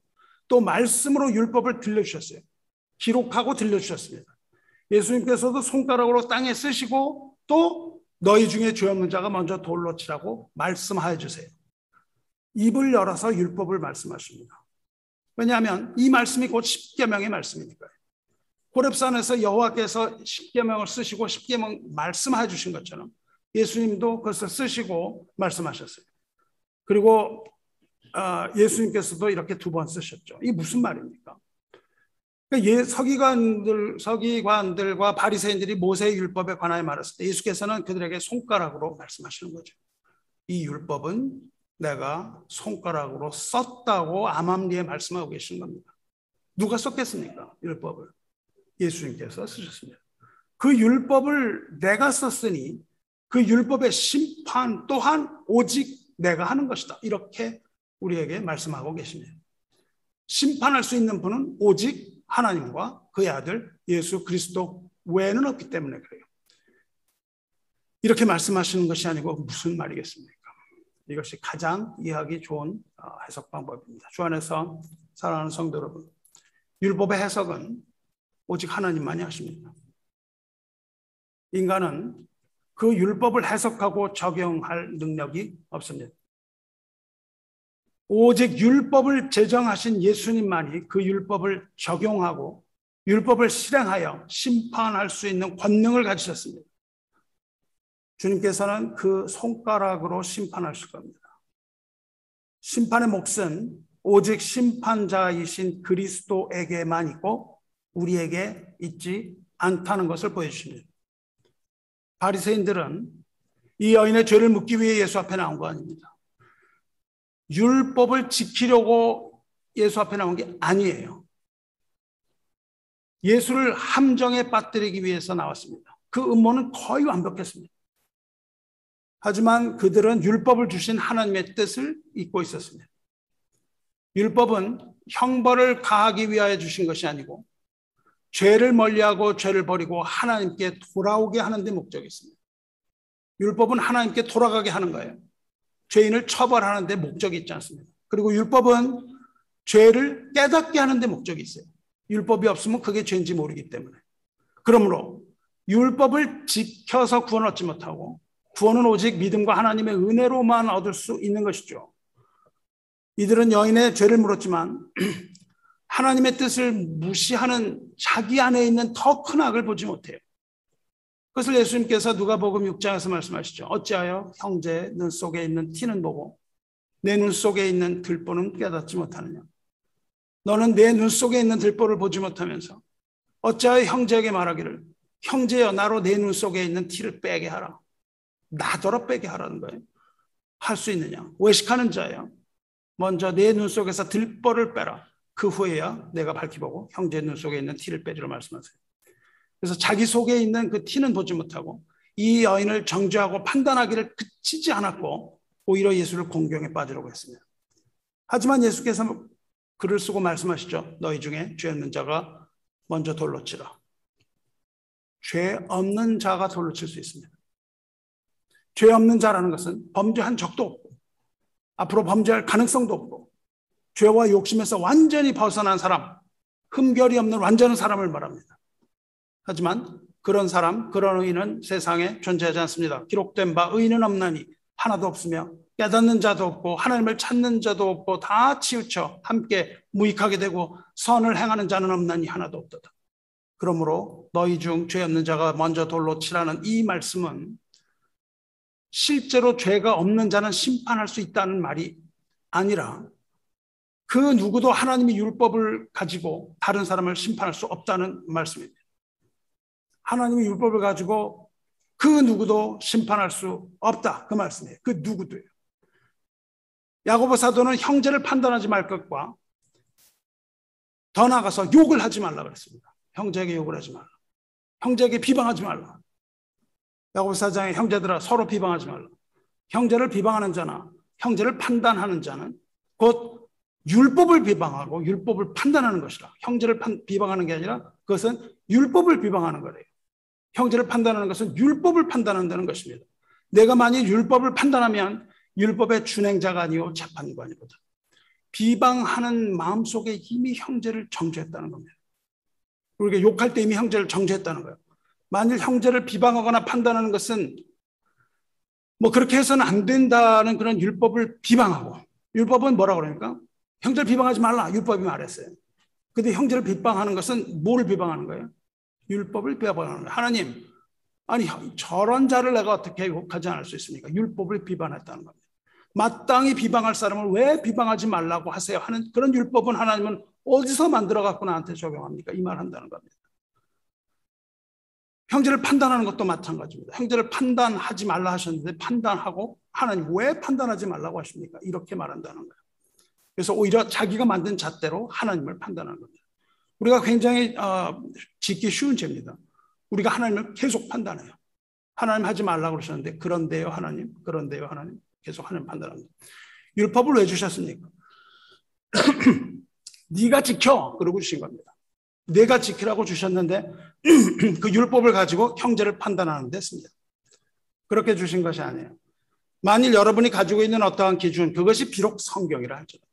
또 말씀으로 율법을 들려주셨어요. 기록하고 들려주셨습니다. 예수님께서도 손가락으로 땅에 쓰시고 또 너희 중에 죄 없는 자가 먼저 돌로 치라고 말씀하여 주세요. 입을 열어서 율법을 말씀하십니다. 왜냐하면 이 말씀이 곧 십계명의 말씀이니까요. 호렙산에서 여호와께서 십계명을 쓰시고 십계명 말씀해 주신 것처럼 예수님도 그것을 쓰시고 말씀하셨어요. 그리고 예수님께서도 이렇게 2번 쓰셨죠. 이게 무슨 말입니까? 서기관들과 바리새인들이 모세의 율법에 관하여 말했을 때 예수께서는 그들에게 손가락으로 말씀하시는 거죠. 이 율법은 내가 손가락으로 썼다고 암암리에 말씀하고 계신 겁니다. 누가 썼겠습니까? 율법을. 예수님께서 쓰셨습니다. 그 율법을 내가 썼으니 그 율법의 심판 또한 오직 내가 하는 것이다. 이렇게 우리에게 말씀하고 계십니다. 심판할 수 있는 분은 오직 하나님과 그의 아들 예수 그리스도 외에는 없기 때문에 그래요. 이렇게 말씀하시는 것이 아니고 무슨 말이겠습니까? 이것이 가장 이해하기 좋은 해석 방법입니다. 주 안에서 사랑하는 성도 여러분, 율법의 해석은 오직 하나님만이 하십니다. 인간은 그 율법을 해석하고 적용할 능력이 없습니다. 오직 율법을 제정하신 예수님만이 그 율법을 적용하고 율법을 실행하여 심판할 수 있는 권능을 가지셨습니다. 주님께서는 그 손가락으로 심판하실 겁니다. 심판의 몫은 오직 심판자이신 그리스도에게만 있고 우리에게 있지 않다는 것을 보여주십니다. 바리새인들은 이 여인의 죄를 묻기 위해 예수 앞에 나온 거 아닙니다. 율법을 지키려고 예수 앞에 나온 게 아니에요. 예수를 함정에 빠뜨리기 위해서 나왔습니다. 그 음모는 거의 완벽했습니다. 하지만 그들은 율법을 주신 하나님의 뜻을 잊고 있었습니다. 율법은 형벌을 가하기 위하여 주신 것이 아니고 죄를 멀리하고 죄를 버리고 하나님께 돌아오게 하는 데 목적이 있습니다. 율법은 하나님께 돌아가게 하는 거예요. 죄인을 처벌하는 데 목적이 있지 않습니다. 그리고 율법은 죄를 깨닫게 하는 데 목적이 있어요. 율법이 없으면 그게 죄인지 모르기 때문에. 그러므로 율법을 지켜서 구원 얻지 못하고 구원은 오직 믿음과 하나님의 은혜로만 얻을 수 있는 것이죠. 이들은 여인의 죄를 물었지만 하나님의 뜻을 무시하는 자기 안에 있는 더 큰 악을 보지 못해요. 그것을 예수님께서 누가복음 6장에서 말씀하시죠. 어찌하여 형제의 눈 속에 있는 티는 보고 내 눈 속에 있는 들보는 깨닫지 못하느냐. 너는 내 눈 속에 있는 들보를 보지 못하면서 어찌하여 형제에게 말하기를 형제여 나로 내 눈 속에 있는 티를 빼게 하라. 나더러 빼게 하라는 거예요. 할 수 있느냐. 외식하는 자여 먼저 내 눈 속에서 들보를 빼라. 그 후에야 내가 밝히 보고 형제의 눈 속에 있는 티를 빼리라 말씀하세요. 그래서 자기 속에 있는 그 티는 보지 못하고 이 여인을 정죄하고 판단하기를 그치지 않았고 오히려 예수를 공경에 빠지려고 했습니다. 하지만 예수께서 글을 쓰고 말씀하시죠. 너희 중에 죄 없는 자가 먼저 돌로 치라. 죄 없는 자가 돌로 칠 수 있습니다. 죄 없는 자라는 것은 범죄한 적도 없고 앞으로 범죄할 가능성도 없고 죄와 욕심에서 완전히 벗어난 사람, 흠결이 없는 완전한 사람을 말합니다. 하지만 그런 사람, 그런 의인은 세상에 존재하지 않습니다. 기록된 바 의인은 없나니 하나도 없으며 깨닫는 자도 없고 하나님을 찾는 자도 없고 다 치우쳐 함께 무익하게 되고 선을 행하는 자는 없나니 하나도 없도다. 그러므로 너희 중 죄 없는 자가 먼저 돌로 치라는 이 말씀은 실제로 죄가 없는 자는 심판할 수 있다는 말이 아니라 그 누구도 하나님의 율법을 가지고 다른 사람을 심판할 수 없다는 말씀입니다. 하나님의 율법을 가지고 그 누구도 심판할 수 없다. 그 말씀이에요. 그 누구도요. 야고보 사도는 형제를 판단하지 말 것과 더 나아가서 욕을 하지 말라 그랬습니다. 형제에게 욕을 하지 말라. 형제에게 비방하지 말라. 야고보 4장에 형제들아 서로 비방하지 말라. 형제를 비방하는 자나 형제를 판단하는 자는 곧 율법을 비방하고 율법을 판단하는 것이라. 형제를 비방하는 게 아니라 그것은 율법을 비방하는 거래요. 형제를 판단하는 것은 율법을 판단한다는 것입니다. 내가 만일 율법을 판단하면 율법의 준행자가 아니요 재판관이거든. 비방하는 마음속에 이미 형제를 정죄했다는 겁니다. 우리가 욕할 때 이미 형제를 정죄했다는 거예요. 만일 형제를 비방하거나 판단하는 것은 뭐 그렇게 해서는 안 된다는 그런 율법을 비방하고, 율법은 뭐라고 그러니까 형제를 비방하지 말라 율법이 말했어요. 근데 형제를 비방하는 것은 뭘 비방하는 거예요? 율법을 비방하는 거예요. 하나님, 아니 저런 자를 내가 어떻게 욕하지 않을 수 있습니까? 율법을 비방했다는 겁니다. 마땅히 비방할 사람을 왜 비방하지 말라고 하세요 하는 그런 율법은 하나님은 어디서 만들어 갖고 나한테 적용합니까? 이 말 한다는 겁니다. 형제를 판단하는 것도 마찬가지입니다. 형제를 판단하지 말라 하셨는데 판단하고 하나님 왜 판단하지 말라고 하십니까? 이렇게 말한다는 거예요. 그래서 오히려 자기가 만든 잣대로 하나님을 판단하는 겁니다. 우리가 굉장히 짓기 쉬운 죄입니다. 우리가 하나님을 계속 판단해요. 하나님 하지 말라고 그러셨는데 그런데요 하나님, 그런데요 하나님 계속 하나님 판단합니다. 율법을 왜 주셨습니까? 네가 지켜 그러고 주신 겁니다. 내가 지키라고 주셨는데 그 율법을 가지고 형제를 판단하는 데 씁니다. 그렇게 주신 것이 아니에요. 만일 여러분이 가지고 있는 어떠한 기준, 그것이 비록 성경이라 할지라도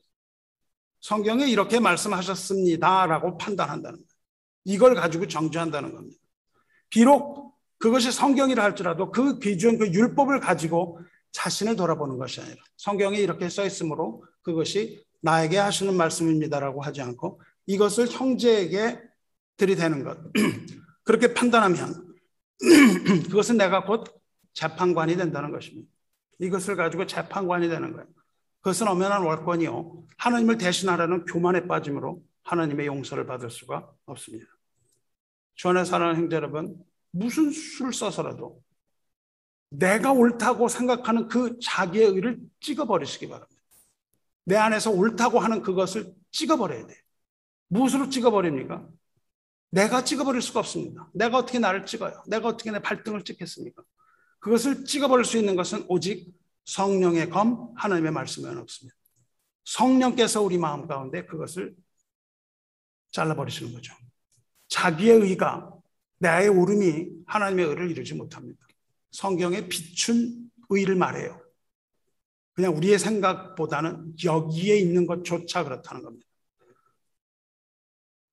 성경에 이렇게 말씀하셨습니다라고 판단한다는 거예요. 이걸 가지고 정죄한다는 겁니다. 비록 그것이 성경이라 할지라도 그 기준, 그 율법을 가지고 자신을 돌아보는 것이 아니라 성경에 이렇게 써 있으므로 그것이 나에게 하시는 말씀입니다라고 하지 않고 이것을 형제에게 들이대는 것. 그렇게 판단하면 그것은 내가 곧 재판관이 된다는 것입니다. 이것을 가지고 재판관이 되는 거예요. 그것은 엄연한 월권이요. 하나님을 대신하라는 교만에 빠짐으로 하나님의 용서를 받을 수가 없습니다. 주 안에 사랑하는 형제 여러분, 무슨 수를 써서라도 내가 옳다고 생각하는 그 자기의 의를 찍어버리시기 바랍니다. 내 안에서 옳다고 하는 그것을 찍어버려야 돼요. 무엇으로 찍어버립니까? 내가 찍어버릴 수가 없습니다. 내가 어떻게 나를 찍어요? 내가 어떻게 내 발등을 찍겠습니까? 그것을 찍어버릴 수 있는 것은 오직 성령의 검, 하나님의 말씀에는 없습니다. 성령께서 우리 마음 가운데 그것을 잘라버리시는 거죠. 자기의 의가, 나의 옳음이 하나님의 의를 이루지 못합니다. 성경에 비춘 의를 말해요. 그냥 우리의 생각보다는 여기에 있는 것조차 그렇다는 겁니다.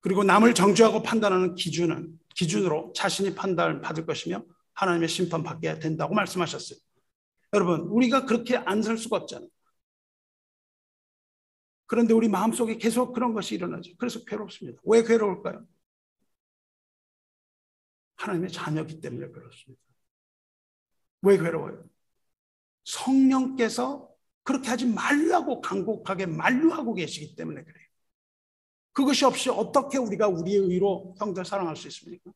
그리고 남을 정죄하고 판단하는 기준으로 자신이 판단을 받을 것이며 하나님의 심판받게 된다고 말씀하셨어요. 여러분, 우리가 그렇게 안 살 수가 없잖아요. 그런데 우리 마음속에 계속 그런 것이 일어나죠. 그래서 괴롭습니다. 왜 괴로울까요? 하나님의 자녀이기 때문에 그렇습니다. 왜 괴로워요? 성령께서 그렇게 하지 말라고 간곡하게 만류하고 계시기 때문에 그래요. 그것이 없이 어떻게 우리가 우리의 의로 형제를 사랑할 수 있습니까?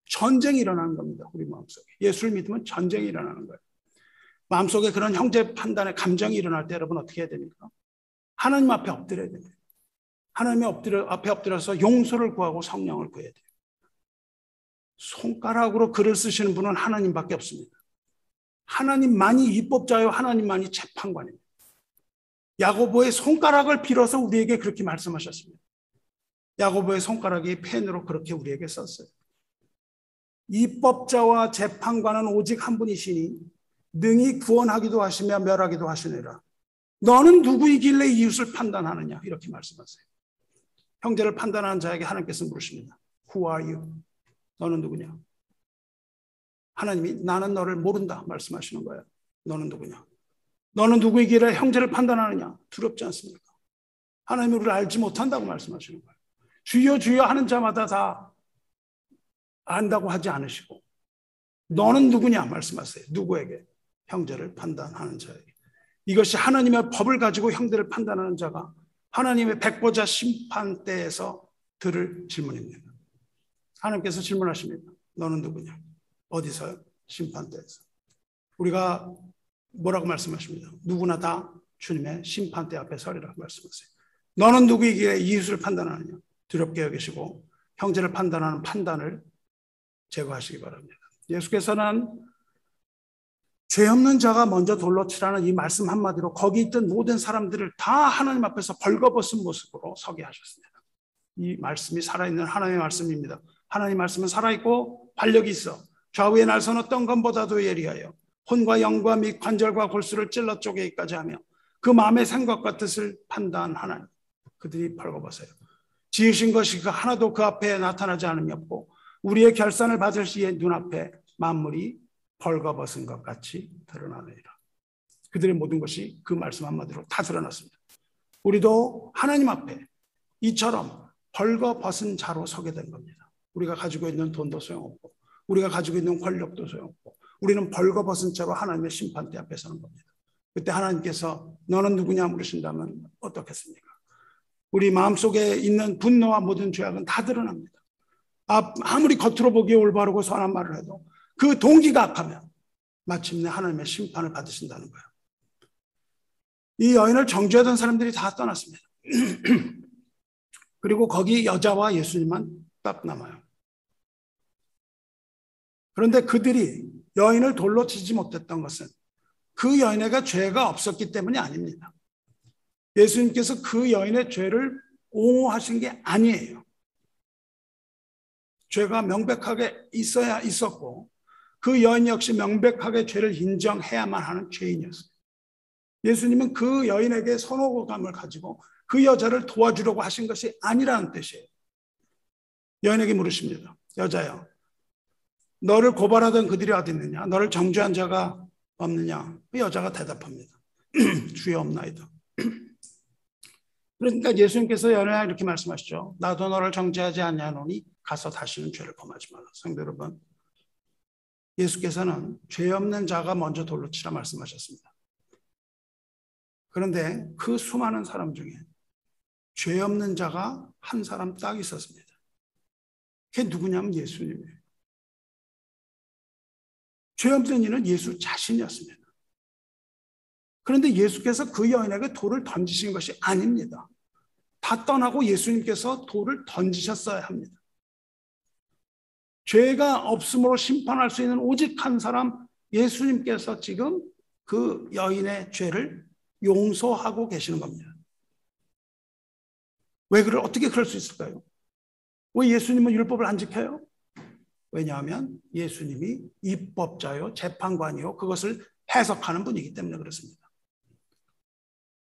전쟁이 일어나는 겁니다. 우리 마음속에. 예수를 믿으면 전쟁이 일어나는 거예요. 마음속에 그런 형제 판단의 감정이 일어날 때 여러분 어떻게 해야 됩니까? 하나님 앞에 엎드려야 됩니다. 하나님 앞에 엎드려서 용서를 구하고 성령을 구해야 돼요. 손가락으로 글을 쓰시는 분은 하나님밖에 없습니다. 하나님만이 입법자요, 하나님만이 재판관입니다. 야고보의 손가락을 빌어서 우리에게 그렇게 말씀하셨습니다. 야고보의 손가락이 펜으로 그렇게 우리에게 썼어요. 입법자와 재판관은 오직 한 분이시니 능히 구원하기도 하시며 멸하기도 하시느니라. 너는 누구이길래 이웃을 판단하느냐? 이렇게 말씀하세요. 형제를 판단하는 자에게 하나님께서 물으십니다. Who are you? 너는 누구냐? 하나님이 나는 너를 모른다 말씀하시는 거예요. 너는 누구냐? 너는 누구이길래 형제를 판단하느냐? 두렵지 않습니까? 하나님이 우리를 알지 못한다고 말씀하시는 거예요. 주여 주여 하는 자마다 다 안다고 하지 않으시고 너는 누구냐 말씀하세요. 누구에게? 형제를 판단하는 자에게. 이것이 하나님의 법을 가지고 형제를 판단하는 자가 하나님의 백보자 심판대에서 들을 질문입니다. 하나님께서 질문하십니다. 너는 누구냐? 어디서요? 심판대에서. 우리가 뭐라고 말씀하십니다. 누구나 다 주님의 심판대 앞에 서리라고 말씀하세요. 너는 누구이기에 이웃을 판단하느냐? 두렵게 여기시고 형제를 판단하는 판단을 제거하시기 바랍니다. 예수께서는 죄 없는 자가 먼저 돌로 치라는 이 말씀 한마디로 거기 있던 모든 사람들을 다 하나님 앞에서 벌거벗은 모습으로 서게 하셨습니다. 이 말씀이 살아있는 하나님의 말씀입니다. 하나님의 말씀은 살아있고 활력이 있어 좌우의 날선 어떤 것보다도 예리하여 혼과 영과 및 관절과 골수를 찔러 쪼개기까지 하며 그 마음의 생각과 뜻을 판단하나니 그들이 벌거벗어요. 지으신 것이 하나도 그 앞에 나타나지 않음이 없고 우리의 결산을 받을 시에 눈앞에 만물이 벌거벗은 것 같이 드러나느니라. 그들의 모든 것이 그 말씀 한마디로 다 드러났습니다. 우리도 하나님 앞에 이처럼 벌거벗은 자로 서게 된 겁니다. 우리가 가지고 있는 돈도 소용없고 우리가 가지고 있는 권력도 소용없고 우리는 벌거벗은 자로 하나님의 심판대 앞에 서는 겁니다. 그때 하나님께서 너는 누구냐 물으신다면 어떻겠습니까? 우리 마음속에 있는 분노와 모든 죄악은 다 드러납니다. 아무리 겉으로 보기에 올바르고 선한 말을 해도 그 동기가 악하면 마침내 하나님의 심판을 받으신다는 거예요. 이 여인을 정죄하던 사람들이 다 떠났습니다. 그리고 거기 여자와 예수님만 딱 남아요. 그런데 그들이 여인을 돌로 치지 못했던 것은 그 여인에게 죄가 없었기 때문이 아닙니다. 예수님께서 그 여인의 죄를 옹호하신 게 아니에요. 죄가 명백하게 있어야 있었고 그 여인 역시 명백하게 죄를 인정해야만 하는 죄인이었어요. 예수님은 그 여인에게 선호감을 가지고 그 여자를 도와주려고 하신 것이 아니라는 뜻이에요. 여인에게 물으십니다. 여자여, 너를 고발하던 그들이 어디 있느냐? 너를 정죄한 자가 없느냐? 그 여자가 대답합니다. 주여 없나이다. 그러니까 예수님께서 여인에게 이렇게 말씀하시죠. 나도 너를 정죄하지 아니하노니 가서 다시는 죄를 범하지 말라. 성도 여러분, 예수께서는 죄 없는 자가 먼저 돌로 치라 말씀하셨습니다. 그런데 그 수많은 사람 중에 죄 없는 자가 한 사람 딱 있었습니다. 그게 누구냐면 예수님이에요. 죄 없는 이는 예수 자신이었습니다. 그런데 예수께서 그 여인에게 돌을 던지신 것이 아닙니다. 다 떠나고 예수님께서 돌을 던지셨어야 합니다. 죄가 없음으로 심판할 수 있는 오직 한 사람 예수님께서 지금 그 여인의 죄를 용서하고 계시는 겁니다. 어떻게 그럴 수 있을까요? 왜 예수님은 율법을 안 지켜요? 왜냐하면 예수님이 입법자요, 재판관이요, 그것을 해석하는 분이기 때문에 그렇습니다.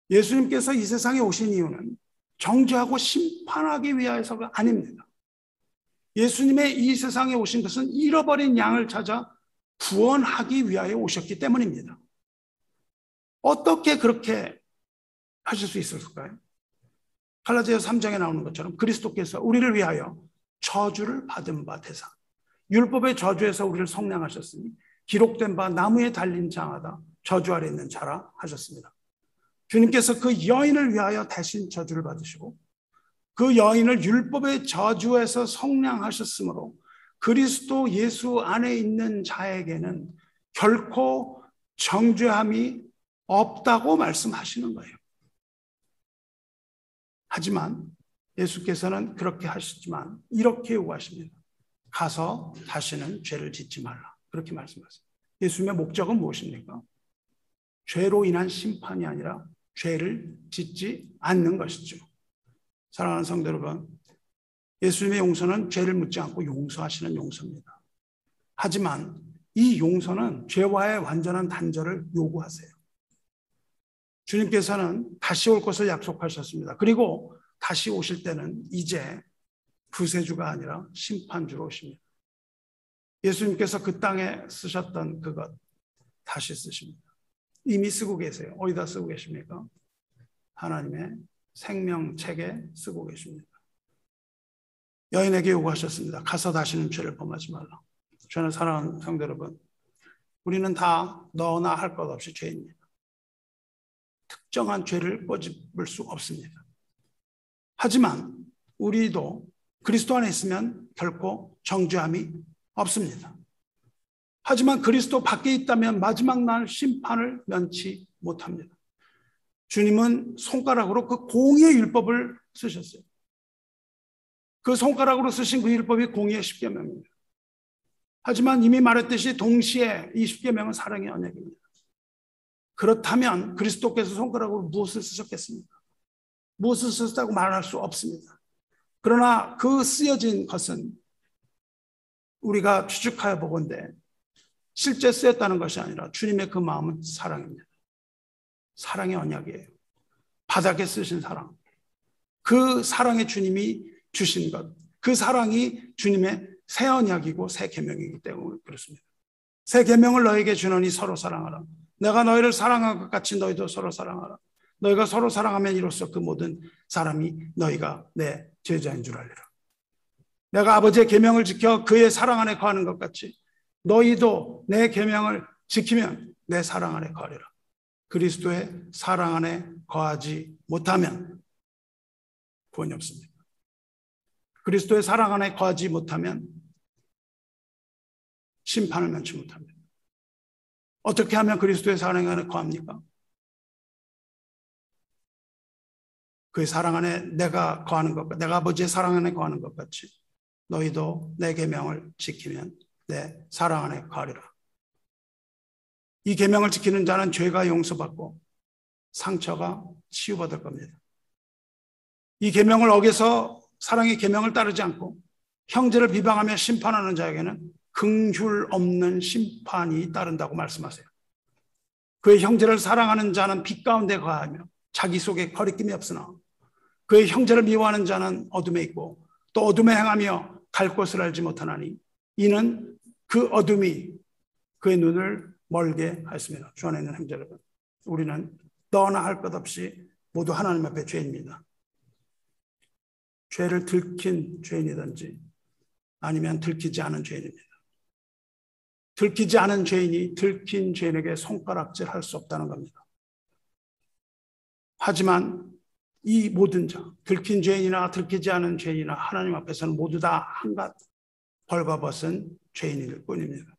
예수님께서 이 세상에 오신 이유는 정죄하고 심판하기 위해서가 아닙니다. 예수님의 이 세상에 오신 것은 잃어버린 양을 찾아 구원하기 위하여 오셨기 때문입니다. 어떻게 그렇게 하실 수 있었을까요? 갈라디아서 3장에 나오는 것처럼 그리스도께서 우리를 위하여 저주를 받은 바 되사 율법의 저주에서 우리를 속량하셨으니 기록된 바 나무에 달린 자마다 저주 아래 있는 자라 하셨습니다. 주님께서 그 여인을 위하여 대신 저주를 받으시고 그 여인을 율법의 저주에서 속량하셨으므로 그리스도 예수 안에 있는 자에게는 결코 정죄함이 없다고 말씀하시는 거예요. 하지만 예수께서는 그렇게 하시지만 이렇게 요구하십니다. 가서 다시는 죄를 짓지 말라. 그렇게 말씀하세요. 예수님의 목적은 무엇입니까? 죄로 인한 심판이 아니라 죄를 짓지 않는 것이죠. 사랑하는 성도 여러분, 예수님의 용서는 죄를 묻지 않고 용서하시는 용서입니다. 하지만 이 용서는 죄와의 완전한 단절을 요구하세요. 주님께서는 다시 올 것을 약속하셨습니다. 그리고 다시 오실 때는 이제 구세주가 아니라 심판주로 오십니다. 예수님께서 그 땅에 쓰셨던 그것 다시 쓰십니다. 이미 쓰고 계세요. 어디다 쓰고 계십니까? 하나님의 생명책에 쓰고 계십니다. 여인에게 요구하셨습니다. 가서 다시는 죄를 범하지 말라. 저는 사랑하는 성도 여러분, 우리는 다 너나 할 것 없이 죄인입니다. 특정한 죄를 꼬집을 수 없습니다. 하지만 우리도 그리스도 안에 있으면 결코 정죄함이 없습니다. 하지만 그리스도 밖에 있다면 마지막 날 심판을 면치 못합니다. 주님은 손가락으로 그 공의의 율법을 쓰셨어요. 그 손가락으로 쓰신 그 율법이 공의의 십계명입니다. 하지만 이미 말했듯이 동시에 이 십계명은 사랑의 언약입니다. 그렇다면 그리스도께서 손가락으로 무엇을 쓰셨겠습니까? 무엇을 쓰셨다고 말할 수 없습니다. 그러나 그 쓰여진 것은 우리가 추측하여 보건대 실제 쓰였다는 것이 아니라 주님의 그 마음은 사랑입니다. 사랑의 언약이에요. 바닥에 쓰신 사랑. 그 사랑의 주님이 주신 것. 그 사랑이 주님의 새 언약이고 새 계명이기 때문에 그렇습니다. 새 계명을 너에게 주노니 서로 사랑하라. 내가 너희를 사랑한 것 같이 너희도 서로 사랑하라. 너희가 서로 사랑하면 이로써 그 모든 사람이 너희가 내 제자인 줄 알리라. 내가 아버지의 계명을 지켜 그의 사랑 안에 거하는 것 같이 너희도 내 계명을 지키면 내 사랑 안에 거하리라. 그리스도의 사랑 안에 거하지 못하면 구원이 없습니다. 그리스도의 사랑 안에 거하지 못하면 심판을 면치 못합니다. 어떻게 하면 그리스도의 사랑 안에 거합니까? 그의 사랑 안에 내가 거하는 것, 내가 아버지의 사랑 안에 거하는 것 같이 너희도 내 계명을 지키면 내 사랑 안에 거하리라. 이 계명을 지키는 자는 죄가 용서받고 상처가 치유받을 겁니다. 이 계명을 어겨서 사랑의 계명을 따르지 않고 형제를 비방하며 심판하는 자에게는 긍휼 없는 심판이 따른다고 말씀하세요. 그의 형제를 사랑하는 자는 빛 가운데 거하며 자기 속에 거리낌이 없으나 그의 형제를 미워하는 자는 어둠에 있고 또 어둠에 행하며 갈 곳을 알지 못하나니 이는 그 어둠이 그의 눈을 멀게 하였습니다. 주 안에 있는 형제 여러분, 우리는 너나 할 것 없이 모두 하나님 앞에 죄인입니다. 죄를 들킨 죄인이든지 아니면 들키지 않은 죄인입니다. 들키지 않은 죄인이 들킨 죄인에게 손가락질 할 수 없다는 겁니다. 하지만 이 모든 자, 들킨 죄인이나 들키지 않은 죄인이나 하나님 앞에서는 모두 다 한갓 벌거벗은 죄인일 뿐입니다.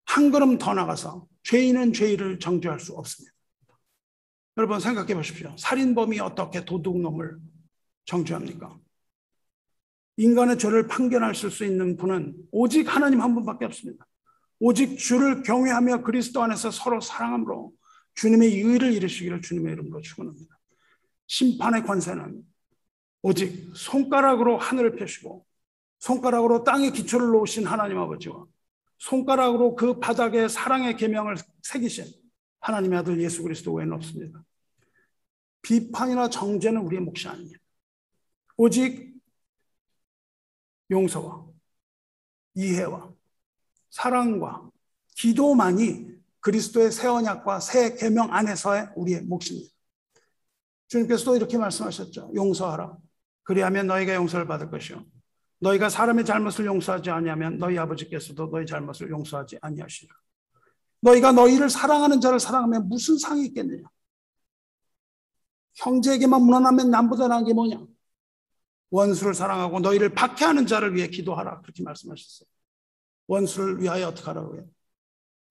한 걸음 더 나가서 죄인은 죄인을 정죄할 수 없습니다. 여러분 생각해 보십시오. 살인범이 어떻게 도둑놈을 정죄합니까? 인간의 죄를 판결하실 수 있는 분은 오직 하나님 한 분밖에 없습니다. 오직 주를 경외하며 그리스도 안에서 서로 사랑함으로 주님의 의를 이루시기를 주님의 이름으로 축원합니다. 심판의 권세는 오직 손가락으로 하늘을 펴시고 손가락으로 땅에 기초를 놓으신 하나님 아버지와 손가락으로 그 바닥에 사랑의 계명을 새기신 하나님의 아들 예수 그리스도 외에는 없습니다. 비판이나 정죄는 우리의 몫이 아닙니다. 오직 용서와 이해와 사랑과 기도만이 그리스도의 새 언약과 새 계명 안에서의 우리의 몫입니다. 주님께서도 이렇게 말씀하셨죠. 용서하라. 그리하면 너희가 용서를 받을 것이요. 너희가 사람의 잘못을 용서하지 아니하면 너희 아버지께서도 너희 잘못을 용서하지 아니하시리라. 너희가 너희를 사랑하는 자를 사랑하면 무슨 상이 있겠느냐? 형제에게만 무난하면 남보다 나은 게 뭐냐? 원수를 사랑하고 너희를 박해하는 자를 위해 기도하라. 그렇게 말씀하셨어요. 원수를 위하여 어떻게 하라고요?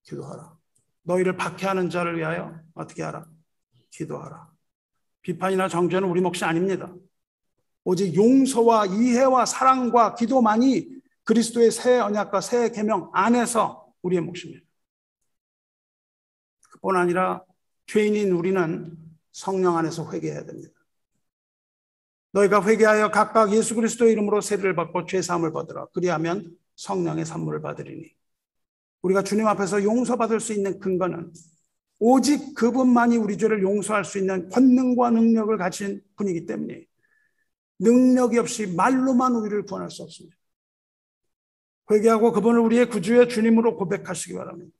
기도하라. 너희를 박해하는 자를 위하여 어떻게 하라? 기도하라. 비판이나 정죄는 우리 몫이 아닙니다. 오직 용서와 이해와 사랑과 기도만이 그리스도의 새 언약과 새 계명 안에서 우리의 몫입니다. 그뿐 아니라 죄인인 우리는 성령 안에서 회개해야 됩니다. 너희가 회개하여 각각 예수 그리스도의 이름으로 세례를 받고 죄사함을 받으라. 그리하면 성령의 선물을 받으리니. 우리가 주님 앞에서 용서받을 수 있는 근거는 오직 그분만이 우리 죄를 용서할 수 있는 권능과 능력을 가진 분이기 때문에 능력이 없이 말로만 우리를 구원할 수 없습니다. 회개하고 그분을 우리의 구주의 주님으로 고백하시기 바랍니다.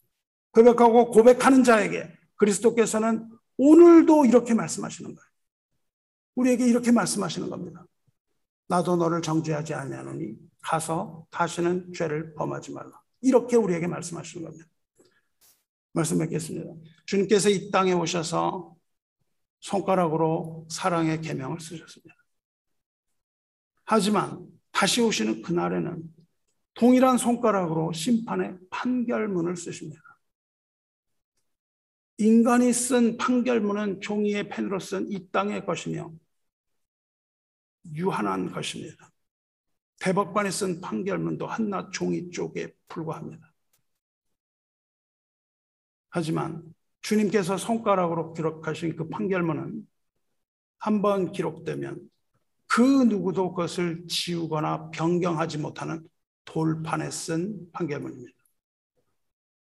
고백하고 고백하는 자에게 그리스도께서는 오늘도 이렇게 말씀하시는 거예요. 우리에게 이렇게 말씀하시는 겁니다. 나도 너를 정죄하지 아니하노니 가서 다시는 죄를 범하지 말라. 이렇게 우리에게 말씀하시는 겁니다. 말씀 맺겠습니다. 주님께서 이 땅에 오셔서 손가락으로 사랑의 계명을 쓰셨습니다. 하지만 다시 오시는 그날에는 동일한 손가락으로 심판의 판결문을 쓰십니다. 인간이 쓴 판결문은 종이의 펜으로 쓴 이 땅의 것이며 유한한 것입니다. 대법관이 쓴 판결문도 한낱 종이 쪽에 불과합니다. 하지만 주님께서 손가락으로 기록하신 그 판결문은 한번 기록되면 그 누구도 그것을 지우거나 변경하지 못하는 돌판에 쓴 판결문입니다.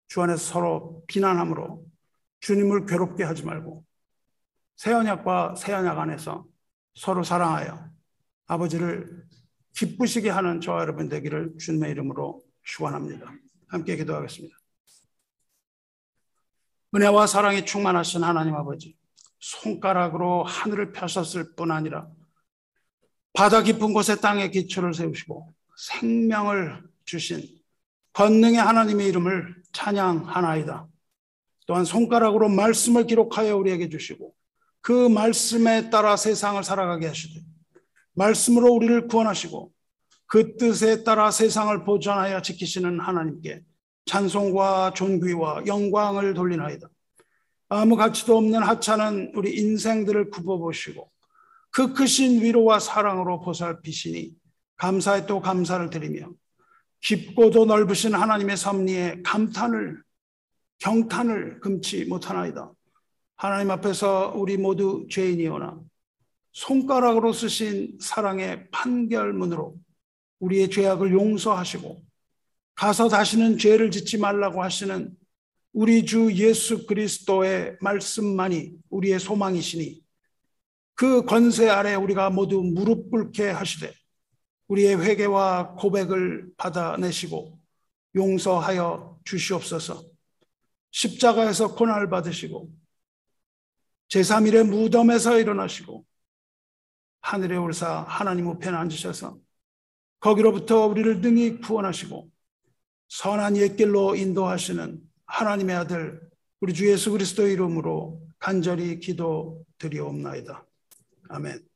주 안에서 서로 비난함으로 주님을 괴롭게 하지 말고 새 언약과 새 언약 안에서 서로 사랑하여 아버지를 기쁘시게 하는 저와 여러분 되기를 주님의 이름으로 축원합니다. 함께 기도하겠습니다. 은혜와 사랑이 충만하신 하나님 아버지, 손가락으로 하늘을 펴셨을 뿐 아니라 바다 깊은 곳에 땅에 기초를 세우시고 생명을 주신 권능의 하나님의 이름을 찬양하나이다. 또한 손가락으로 말씀을 기록하여 우리에게 주시고 그 말씀에 따라 세상을 살아가게 하시되 말씀으로 우리를 구원하시고 그 뜻에 따라 세상을 보존하여 지키시는 하나님께 찬송과 존귀와 영광을 돌리나이다. 아무 가치도 없는 하찮은 우리 인생들을 굽어보시고 그 크신 위로와 사랑으로 보살피시니 감사에 또 감사를 드리며 깊고도 넓으신 하나님의 섭리에 경탄을 금치 못하나이다. 하나님 앞에서 우리 모두 죄인이오나 손가락으로 쓰신 사랑의 판결문으로 우리의 죄악을 용서하시고 가서 다시는 죄를 짓지 말라고 하시는 우리 주 예수 그리스도의 말씀만이 우리의 소망이시니 그 권세 아래 우리가 모두 무릎 꿇게 하시되 우리의 회개와 고백을 받아내시고 용서하여 주시옵소서. 십자가에서 고난을 받으시고 제3일의 무덤에서 일어나시고 하늘에 올사 하나님 우편에 앉으셔서 거기로부터 우리를 능히 구원하시고 선한 옛길로 인도하시는 하나님의 아들 우리 주 예수 그리스도의 이름으로 간절히 기도드리옵나이다. 아멘.